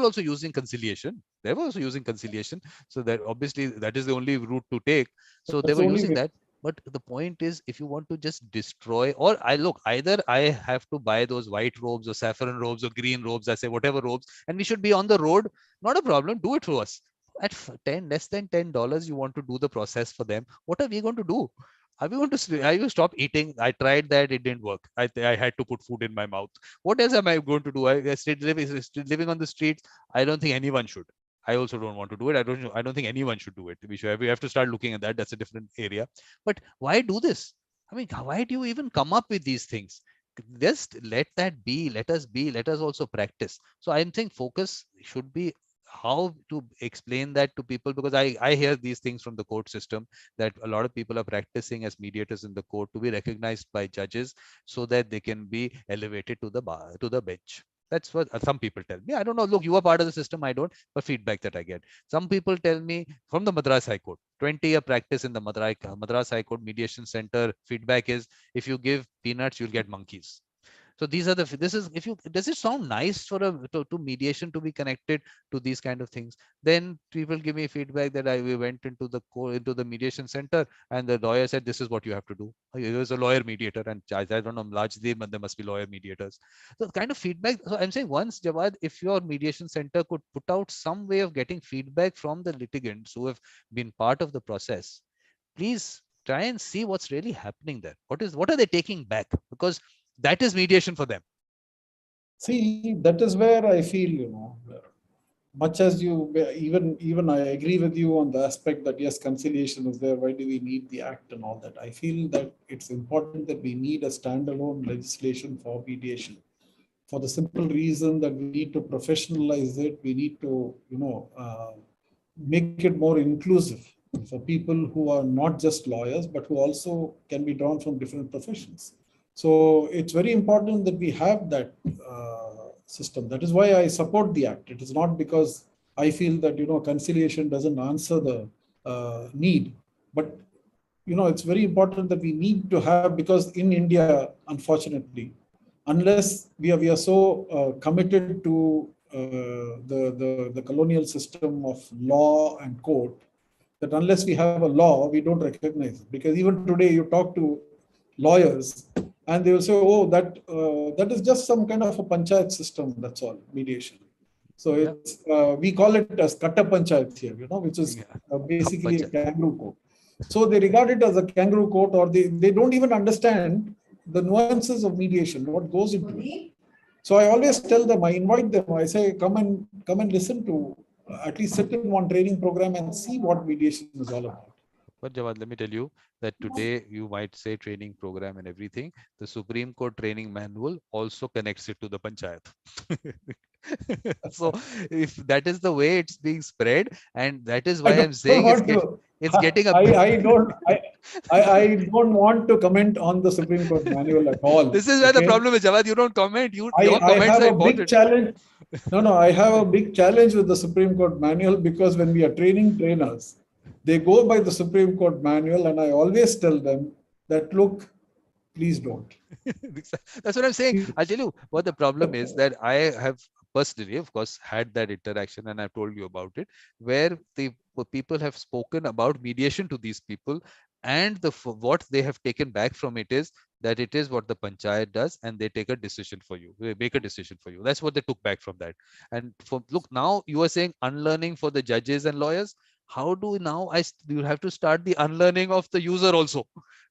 also using conciliation. They were also using conciliation. So that obviously that is the only route to take. So they That's were the only using way. that. But the point is, if you want to just destroy, or either I have to buy those white robes or saffron robes or green robes, I say whatever robes, and we should be on the road. Not a problem. Do it through us. At less than $10, you want to do the process for them. What are we going to do? Are we going to? Are you stop eating? I tried that; it didn't work. I had to put food in my mouth. What else am I going to do? I still living on the streets. I don't think anyone should. I also don't want to do it. I don't think anyone should do it. We have to start looking at that. That's a different area. But why do this? I mean, why do you even come up with these things? Just let that be. Let us be. Let us also practice. So I think focus should be how to explain that to people, because I hear these things from the court system that a lot of people are practicing as mediators in the court to be recognized by judges so that they can be elevated to the bar, to the bench. That's what some people tell me. I don't know. Look, you are part of the system. I don't. But feedback that I get. Some people tell me from the Madras High Court, 20-year practice in the Madras High Court Mediation Center. Feedback is, if you give peanuts, you'll get monkeys. So these are this is, if you, does it sound nice for to mediation to be connected to these kind of things? Then people give me feedback that we went into the mediation center and the lawyer said, this is what you have to do. He was a lawyer mediator, and I don't know, largely there must be lawyer mediators. So kind of feedback. So I'm saying, once, Jawad, if your mediation center could put out some way of getting feedback from the litigants who have been part of the process, please try and see what's really happening there. What are they taking back? Because that is mediation for them. See, that is where I feel, much as you, even I agree with you on the aspect that yes, conciliation is there. Why do we need the act and all that? I feel that it's important that we need a standalone legislation for mediation, for the simple reason that we need to professionalize it. We need to, make it more inclusive for people who are not just lawyers, but who also can be drawn from different professions. So it's very important that we have that system. That is why I support the act. It is not because I feel that conciliation doesn't answer the need, but it's very important that we need to have, because in India, unfortunately, unless we are so committed to the colonial system of law and court, that unless we have a law, we don't recognize it. Because even today, you talk to lawyers, and they will say, "Oh, that is just some kind of a panchayat system. That's all, mediation." So it's we call it as katta panchayat here, which is basically a kangaroo court. So they regard it as a kangaroo court, or they don't even understand the nuances of mediation, what goes into it. So I always tell them, I invite them, I say, come and listen to, at least sit in one training program and see what mediation is all about. But Jawad, let me tell you that today you might say training program and everything. The Supreme Court training manual also connects it to the panchayat. So if that is the way it's being spread, and that is why I'm saying it's getting a. I don't want to comment on the Supreme Court manual at all. This is where the problem is, Jawad. You don't comment. Your comments I have are a big important. challenge. No, I have a big challenge with the Supreme Court manual, because when we are training trainers, they go by the Supreme Court manual, and I always tell them that, look, please don't. That's what I'm saying. I'll tell you what the problem is, that I have personally, of course, had that interaction, and I've told you about it, where the people have spoken about mediation to these people, and what they have taken back from it is that it is what the panchayat does, and they take a decision for you. They make a decision for you. That's what they took back from that. And look, now you are saying unlearning for the judges and lawyers. How do now you have to start the unlearning of the user also?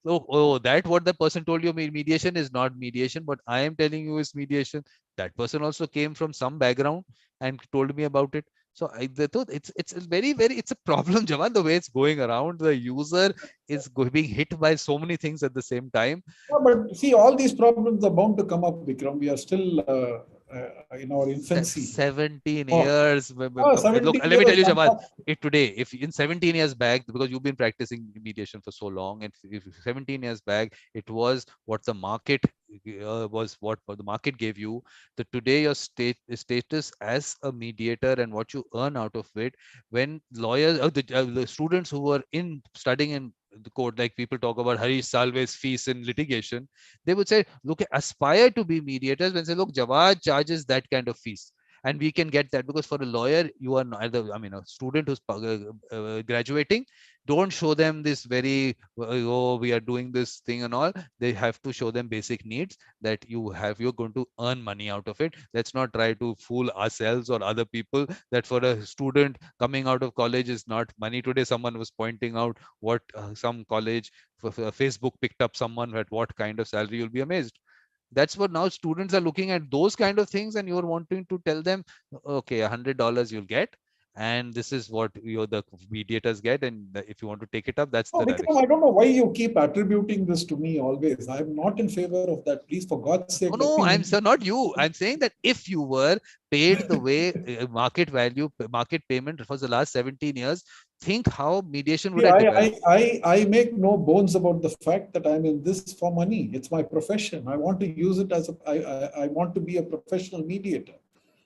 So, that what the person told you mediation is not mediation, but I am telling you is mediation. That person also came from some background and told me about it. So they thought it's a very it's a problem, Jawan, the way it's going around. The user is being hit by so many things at the same time. Yeah, but see, all these problems are bound to come up, Vikram. We are still in our infancy. 17 Oh, years. Look, 17 let me tell years. you, Jamal, if today, if in 17 years back, because you've been practicing mediation for so long, and if 17 years back, it was what the market was, what the market gave you, that today your status as a mediator and what you earn out of it, when lawyers, the students who were in studying in the court, like people talk about Harish Salve's fees in litigation, they would say, look, aspire to be mediators. When say, look, Jawad charges that kind of fees, and we can get that, because for a lawyer, you are neither, I mean, a student who's graduating, don't show them this very, oh, we are doing this thing and all. They have to show them basic needs, that you're going to earn money out of it. Let's not try to fool ourselves or other people that for a student coming out of college is not money. Today, someone was pointing out what some college, Facebook picked up someone at what kind of salary. You'll be amazed. That's what now students are looking at, those kind of things, and you're wanting to tell them, okay, $100 you'll get, and this is what the mediators get, and if you want to take it up, that's Oh, the Vikram, direction. I don't know why you keep attributing this to me always. I'm not in favor of that. Please, for God's sake, let No, me I'm so not you. I'm saying that if you were paid the way market value, market payment for the last 17 years, think how mediation would See, have developed. I make no bones about the fact that I'm in this for money. It's my profession. I want to use it as I want to be a professional mediator.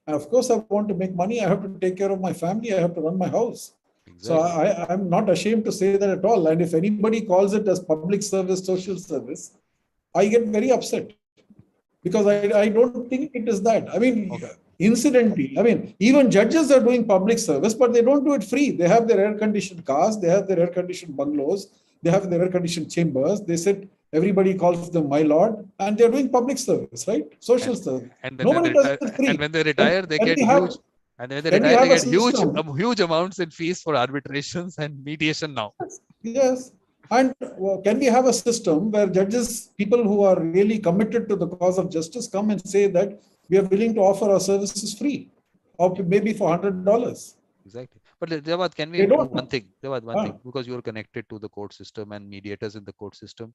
And of course, I want to make money. I have to take care of my family. I have to run my house. So Exactly. I'm not ashamed to say that at all. And if anybody calls it as public service, social service, I get very upset, because I don't think it is that. I mean, Okay. incidentally, I mean, even judges are doing public service, but they don't do it free. They have their air-conditioned cars, they have their air-conditioned bungalows, they have their air-conditioned chambers. They sit, everybody calls them my lord, and they're doing public service, right? Social And service. then they Nobody does retire, it and free. when they Can, retire, they can get we have huge. And when they can we retire, they have a get huge, system? huge amounts in fees for arbitrations and mediation now. Yes. And can we have a system where judges, people who are really committed to the cause of justice, come and say that we are willing to offer our services free, or Yeah. maybe for $100? Exactly. But Jawad, can we They do don't. one thing? Jawad, one Ah. thing, because you're connected to the court system and mediators in the court system.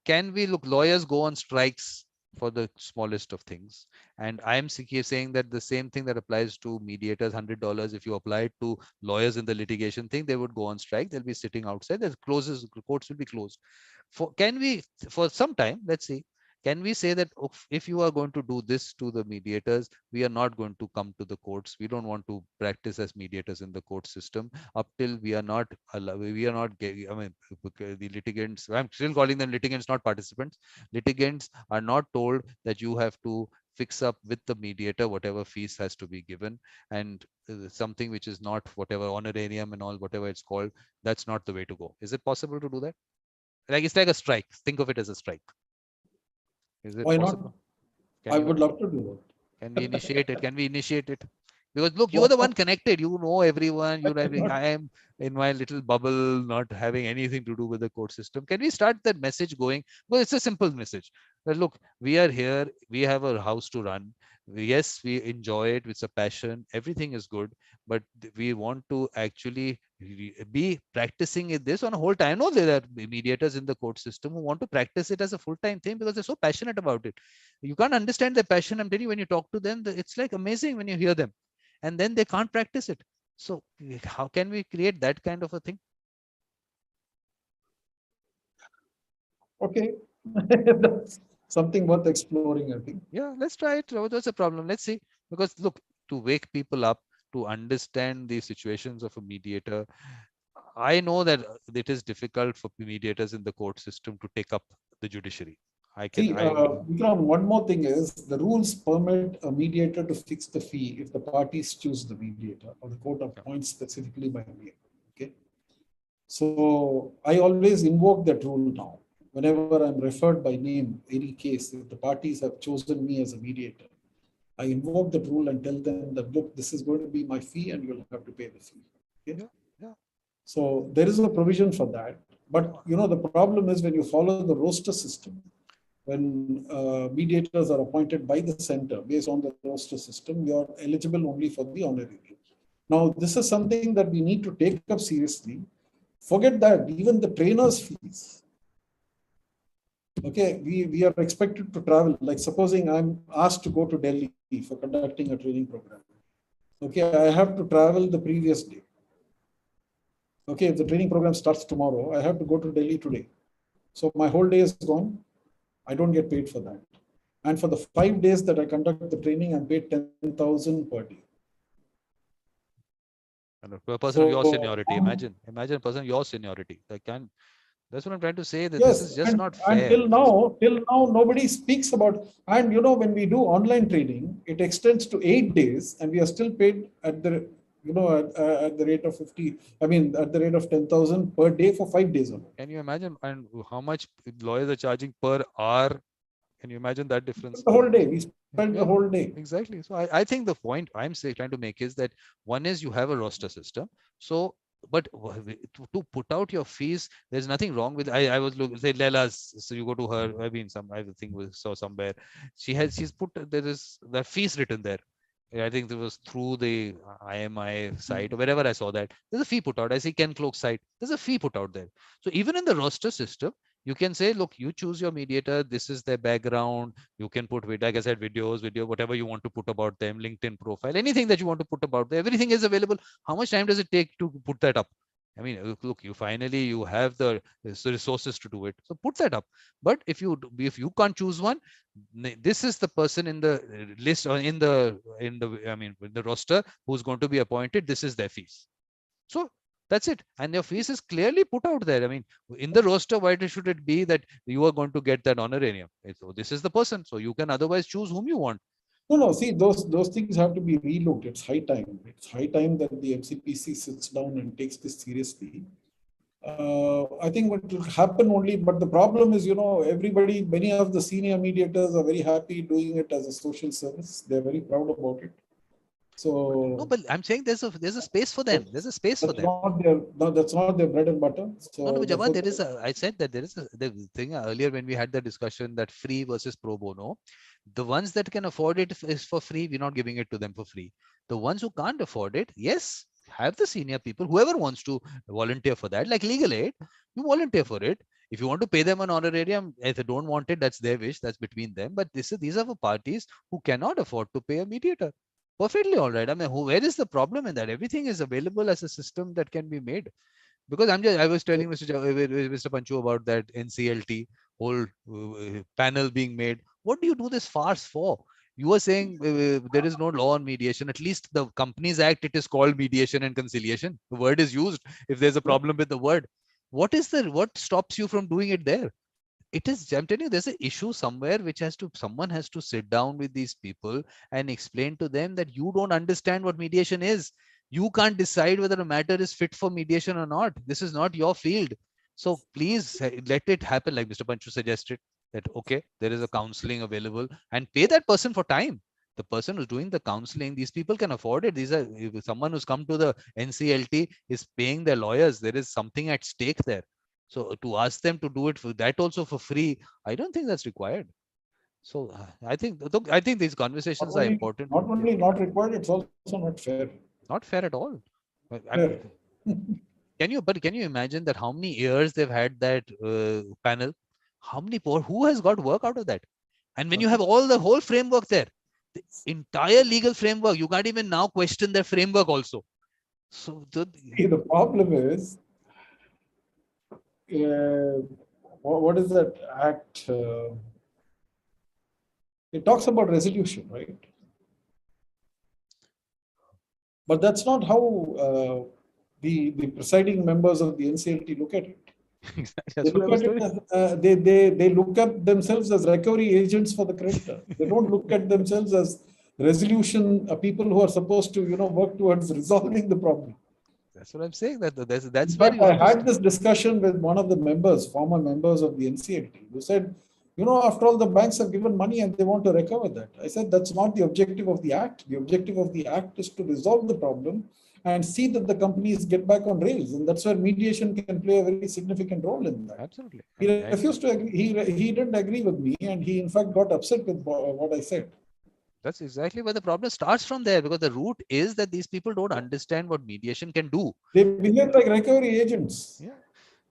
Can we look, lawyers go on strikes for the smallest of things. And I'm saying that the same thing that applies to mediators, $100, if you apply it to lawyers in the litigation thing, they would go on strike. They'll be sitting outside. The courts will be closed. Can we, for some time, let's see, can we say that if you are going to do this to the mediators, we are not going to come to the courts. We don't want to practice as mediators in the court system up till we are not we are not I mean, the litigants, I'm still calling them litigants, not participants. Litigants are not told that you have to fix up with the mediator whatever fees has to be given, and something which is not whatever honorarium and all, whatever it's called, that's not the way to go. Is it possible to do that? Like, it's like a strike. Think of it as a strike. Is it Why not? possible? I Can you would love to do can we initiate it? Can we initiate it? Because look, you are that. the one connected. You know everyone. You know everything. Not, I am in my little bubble, not having anything to do with the court system. Can we start that message going? Well, it's a simple message. That look, we are here. We have a house to run. Yes, we enjoy it. It's a passion. Everything is good, but we want to actually be practicing this on a whole time. I know there are mediators in the court system who want to practice it as a full-time thing because they're so passionate about it. You can't understand their passion. I'm telling you, when you talk to them, it's like amazing when you hear them, and then they can't practice it. So how can we create that kind of a thing? okay. That's something worth exploring, I think. Yeah, let's try it. What's the problem? Let's see. Because look, to wake people up to understand the situations of a mediator, I know that it is difficult for mediators in the court system to take up the judiciary. See, Vikram, one more thing is the rules permit a mediator to fix the fee if the parties choose the mediator or the court appoints specifically by name. Okay. So I always invoke that rule now. Whenever I'm referred by name, any case, if the parties have chosen me as a mediator, I invoke that rule and tell them that, look, this is going to be my fee and you'll have to pay the fee. Okay? yeah, yeah. So there is a provision for that. But you know, the problem is when you follow the roster system, when mediators are appointed by the center based on the roster system, you're eligible only for the honorary. Now, this is something that we need to take up seriously. Forget that, even the trainer's fees. Okay, we are expected to travel. Like supposing I'm asked to go to Delhi for conducting a training program. Okay, I have to travel the previous day. Okay, if the training program starts tomorrow, I have to go to Delhi today. So my whole day is gone. I don't get paid for that. And for the 5 days that I conduct the training, I'm paid 10,000 per day. And a person of your seniority, imagine a person of your seniority. That's what I'm trying to say, that yes, this is just not and fair. till now, nobody speaks about, and when we do online training, it extends to 8 days and we are still paid at the, at the rate of 50, at the rate of 10,000 per day for 5 days. Can you imagine? And how much lawyers are charging per hour? Can you imagine that difference? The whole day, we spend the whole day. Exactly. So I think the point I'm trying to make is that one is you have a roster system. So, but to put out your fees, there's nothing wrong with. I was looking, say Lela's. So you go to her. I think we saw somewhere. She's put, there is the fees written there. I think it was through the IMI site or wherever I saw that. There's a fee put out. I see Ken Cloke site. There's a fee put out there. So even in the roster system, you can say, look, you choose your mediator. This is their background. You can put, like I said, video, whatever you want to put about them, LinkedIn profile, anything that you want to put about them. Everything is available. How much time does it take to put that up? I mean, look, you have the resources to do it. So put that up. But if you can't choose one, this is the person in the list or in the roster who's going to be appointed. This is their fees. So that's it. And your fees is clearly put out there. I mean, in the roster, why should it be that you are going to get that honorarium? So this is the person. So you can otherwise choose whom you want. No. See, those things have to be relooked. It's high time. It's high time that the MCPC sits down and takes this seriously. I think what will happen only, but the problem is, many of the senior mediators are very happy doing it as a social service. They're very proud about it. So no, but I'm saying there's a space for them. There's a space for them. That's not their bread and butter. So no, Jawan, I said that there is the thing earlier when we had the discussion that free versus pro bono. The ones that can afford it is for free. We're not giving it to them for free. The ones who can't afford it, yes, have the senior people, whoever wants to volunteer for that, like legal aid, you volunteer for it. If you want to pay them an honorarium, if they don't want it, that's their wish. That's between them. But these are for parties who cannot afford to pay a mediator. Perfectly all right. I mean, where is the problem in that? Everything is available as a system that can be made. Because I was telling Mr. Panchu about that NCLT whole panel being made. What do you do this farce for? You were saying there is no law on mediation. At least the Companies Act, it is called mediation and conciliation. The word is used if there's a problem with the word. What stops you from doing it there? It is, I'm telling you, there's an issue somewhere which someone has to sit down with these people and explain to them that you don't understand what mediation is. You can't decide whether a matter is fit for mediation or not. This is not your field. So please let it happen, like Mr. Panchu suggested, that okay, there is a counseling available and pay that person for time. The person who's doing the counseling, these people can afford it. These are someone who's come to the NCLT is paying their lawyers. There is something at stake there. So to ask them to do it for that also for free, I don't think that's required. So I think these conversations are important. Not only not required, it's also not fair. Not fair at all. Can you imagine that how many years they've had that panel? Who has got work out of that? And when you have the whole framework there, the entire legal framework, you can't even now question their framework also. So the problem is, what is that act? It talks about resolution, right? But that's not how the presiding members of the NCLT look at it. They look at themselves as recovery agents for the creditor. They don't look at themselves as resolution people who are supposed to work towards resolving the problem. That's what I'm saying. That's where I had this discussion with one of the former members of the NCLT, who said, after all, the banks have given money and they want to recover that. I said, that's not the objective of the act. The objective of the act is to resolve the problem and see that the companies get back on rails. And that's where mediation can play a very significant role in that. Absolutely. He refused to agree. He didn't agree with me. And he, in fact, got upset with what I said. That's exactly where the problem starts from there, because the root is that these people don't understand what mediation can do. They behave like recovery agents. Yeah.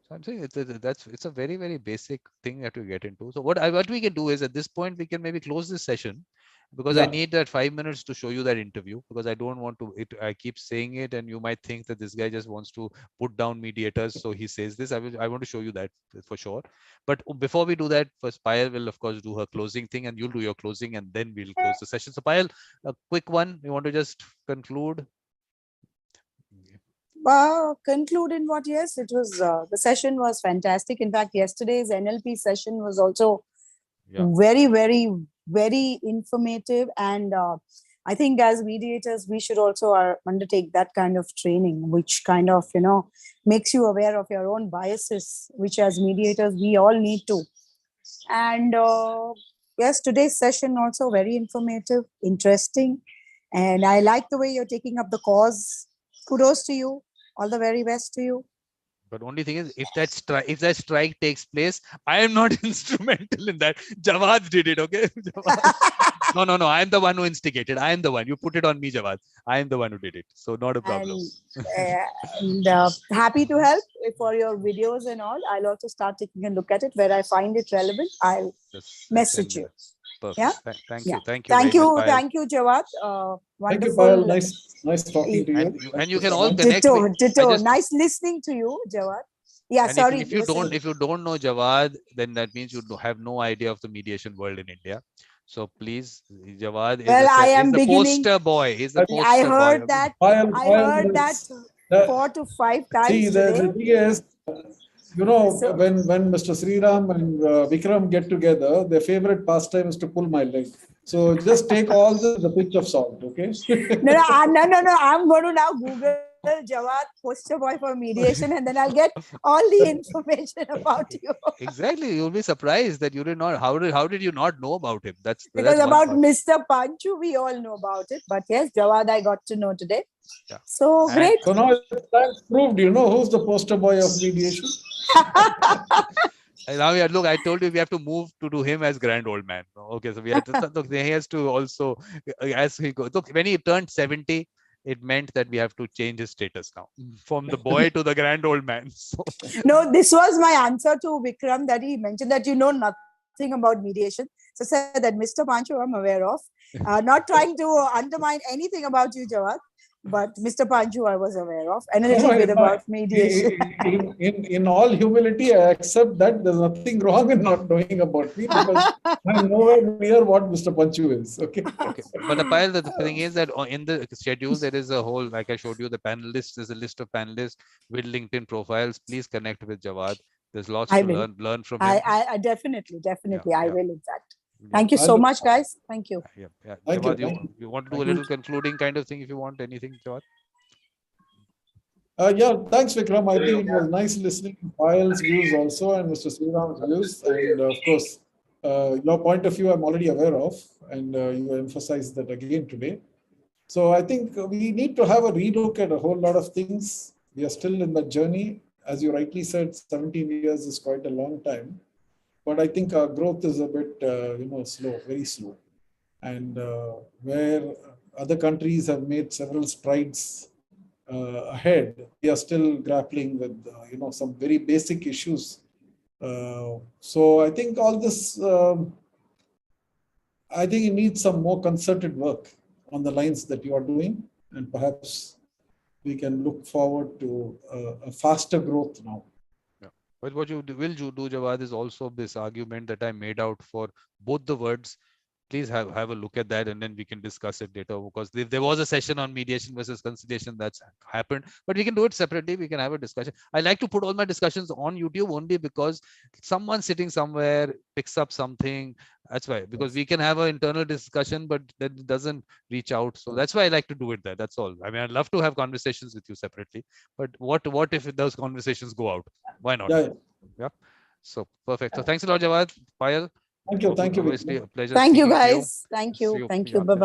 So I'm saying it's a very, very basic thing that we get into. So what we can do is, at this point, we can maybe close this session, because I need that 5 minutes to show you that interview, because I don't want to, I keep saying it and you might think that this guy just wants to put down mediators. So he says this. I want to show you that for sure. But before we do that, first Payal will of course do her closing thing, and you'll do your closing, and then we'll close the session. So Payal, a quick one. You want to just conclude? Conclude in what? Yes, it was, the session was fantastic. In fact, yesterday's NLP session was also very, very, very informative. And I think as mediators, we should also undertake that kind of training, which kind of, makes you aware of your own biases, which as mediators, we all need to. And yes, today's session also very informative, interesting. And I like the way you're taking up the cause. Kudos to you. All the very best to you. But only thing is, if that strike takes place, I am not instrumental in that. Jawad did it, okay? No. I am the one who instigated. I am the one. You put it on me, Jawad. I am the one who did it. So not a problem. And happy to help for your videos and all. I'll also start taking a look at it. Where I find it relevant, I'll message you. Perfect. Yeah. Thank you. Thank you, Jawad. Thank you, Payal. Nice talking to you. And you can all connect. Ditto. Nice listening to you, Jawad. Yeah, and sorry. If you don't know Jawad, then that means you have no idea of the mediation world in India. So please, Jawad is the poster boy. He's the poster boy. I heard that 4 to 5 times. See, the thing is, when Mr. Sriram and Vikram get together, their favorite pastime is to pull my leg. So just take all the pinch of salt, okay? No. I'm going to now Google Jawad poster boy for mediation, and then I'll get all the information about you. Exactly, you'll be surprised that you did not. How did you not know about him? That's about Mr. Panchu, we all know about it. But yes, Jawad, I got to know today. Yeah. So great. So now it's proved. Who's the poster boy of mediation? Now look, I told you we have to move to him as grand old man. Okay, so we have to look. He has to also, as he goes. Look, when he turned 70. It meant that we have to change his status now from the boy to the grand old man. So. No, this was my answer to Vikram, that he mentioned that you know nothing about mediation. So said that Mr. Panchu I'm aware of. Not trying to undermine anything about you, Jawad, but Mr. Panchu I was aware of, and a little bit about mediation. In all humility, I accept that there's nothing wrong in not knowing about me, because I'm nowhere near what Mr. Panchu is. Okay. But Payal, the thing is that in the schedule there is a whole, like I showed you, the panelists. There's a list of panelists with LinkedIn profiles. Please connect with Jawad. There's lots to learn from him. I definitely. I will, in fact. Thank you so much, guys. Thank you. Yeah. Jawad, you want to do a little concluding kind of thing if you want anything, Jawad? Thanks, Vikram. I think it was nice listening to Payal's views also, and Mr. Sriram's views. And of course, your point of view I'm already aware of, and you emphasized that again today. So I think we need to have a relook at a whole lot of things. We are still in that journey. As you rightly said, 17 years is quite a long time. But I think our growth is a bit, slow, very slow. And where other countries have made several strides ahead, we are still grappling with, some very basic issues. So I think all this, I think it needs some more concerted work on the lines that you are doing. And perhaps we can look forward to a faster growth now. But what you will do, Jawad, is also this argument that I made out for both the words. Please have a look at that, and then we can discuss it later, because there was a session on mediation versus conciliation that's happened, but we can do it separately. We can have a discussion. I like to put all my discussions on YouTube only because someone sitting somewhere picks up something. That's why, because we can have an internal discussion, but that doesn't reach out. So that's why I like to do it there. That's all. I mean, I'd love to have conversations with you separately, but what if those conversations go out? Why not? Yeah. So perfect. So thanks a lot, Jawad. Payal. Thank you. Obviously a pleasure. Thank you, guys. Thank you. Bye-bye.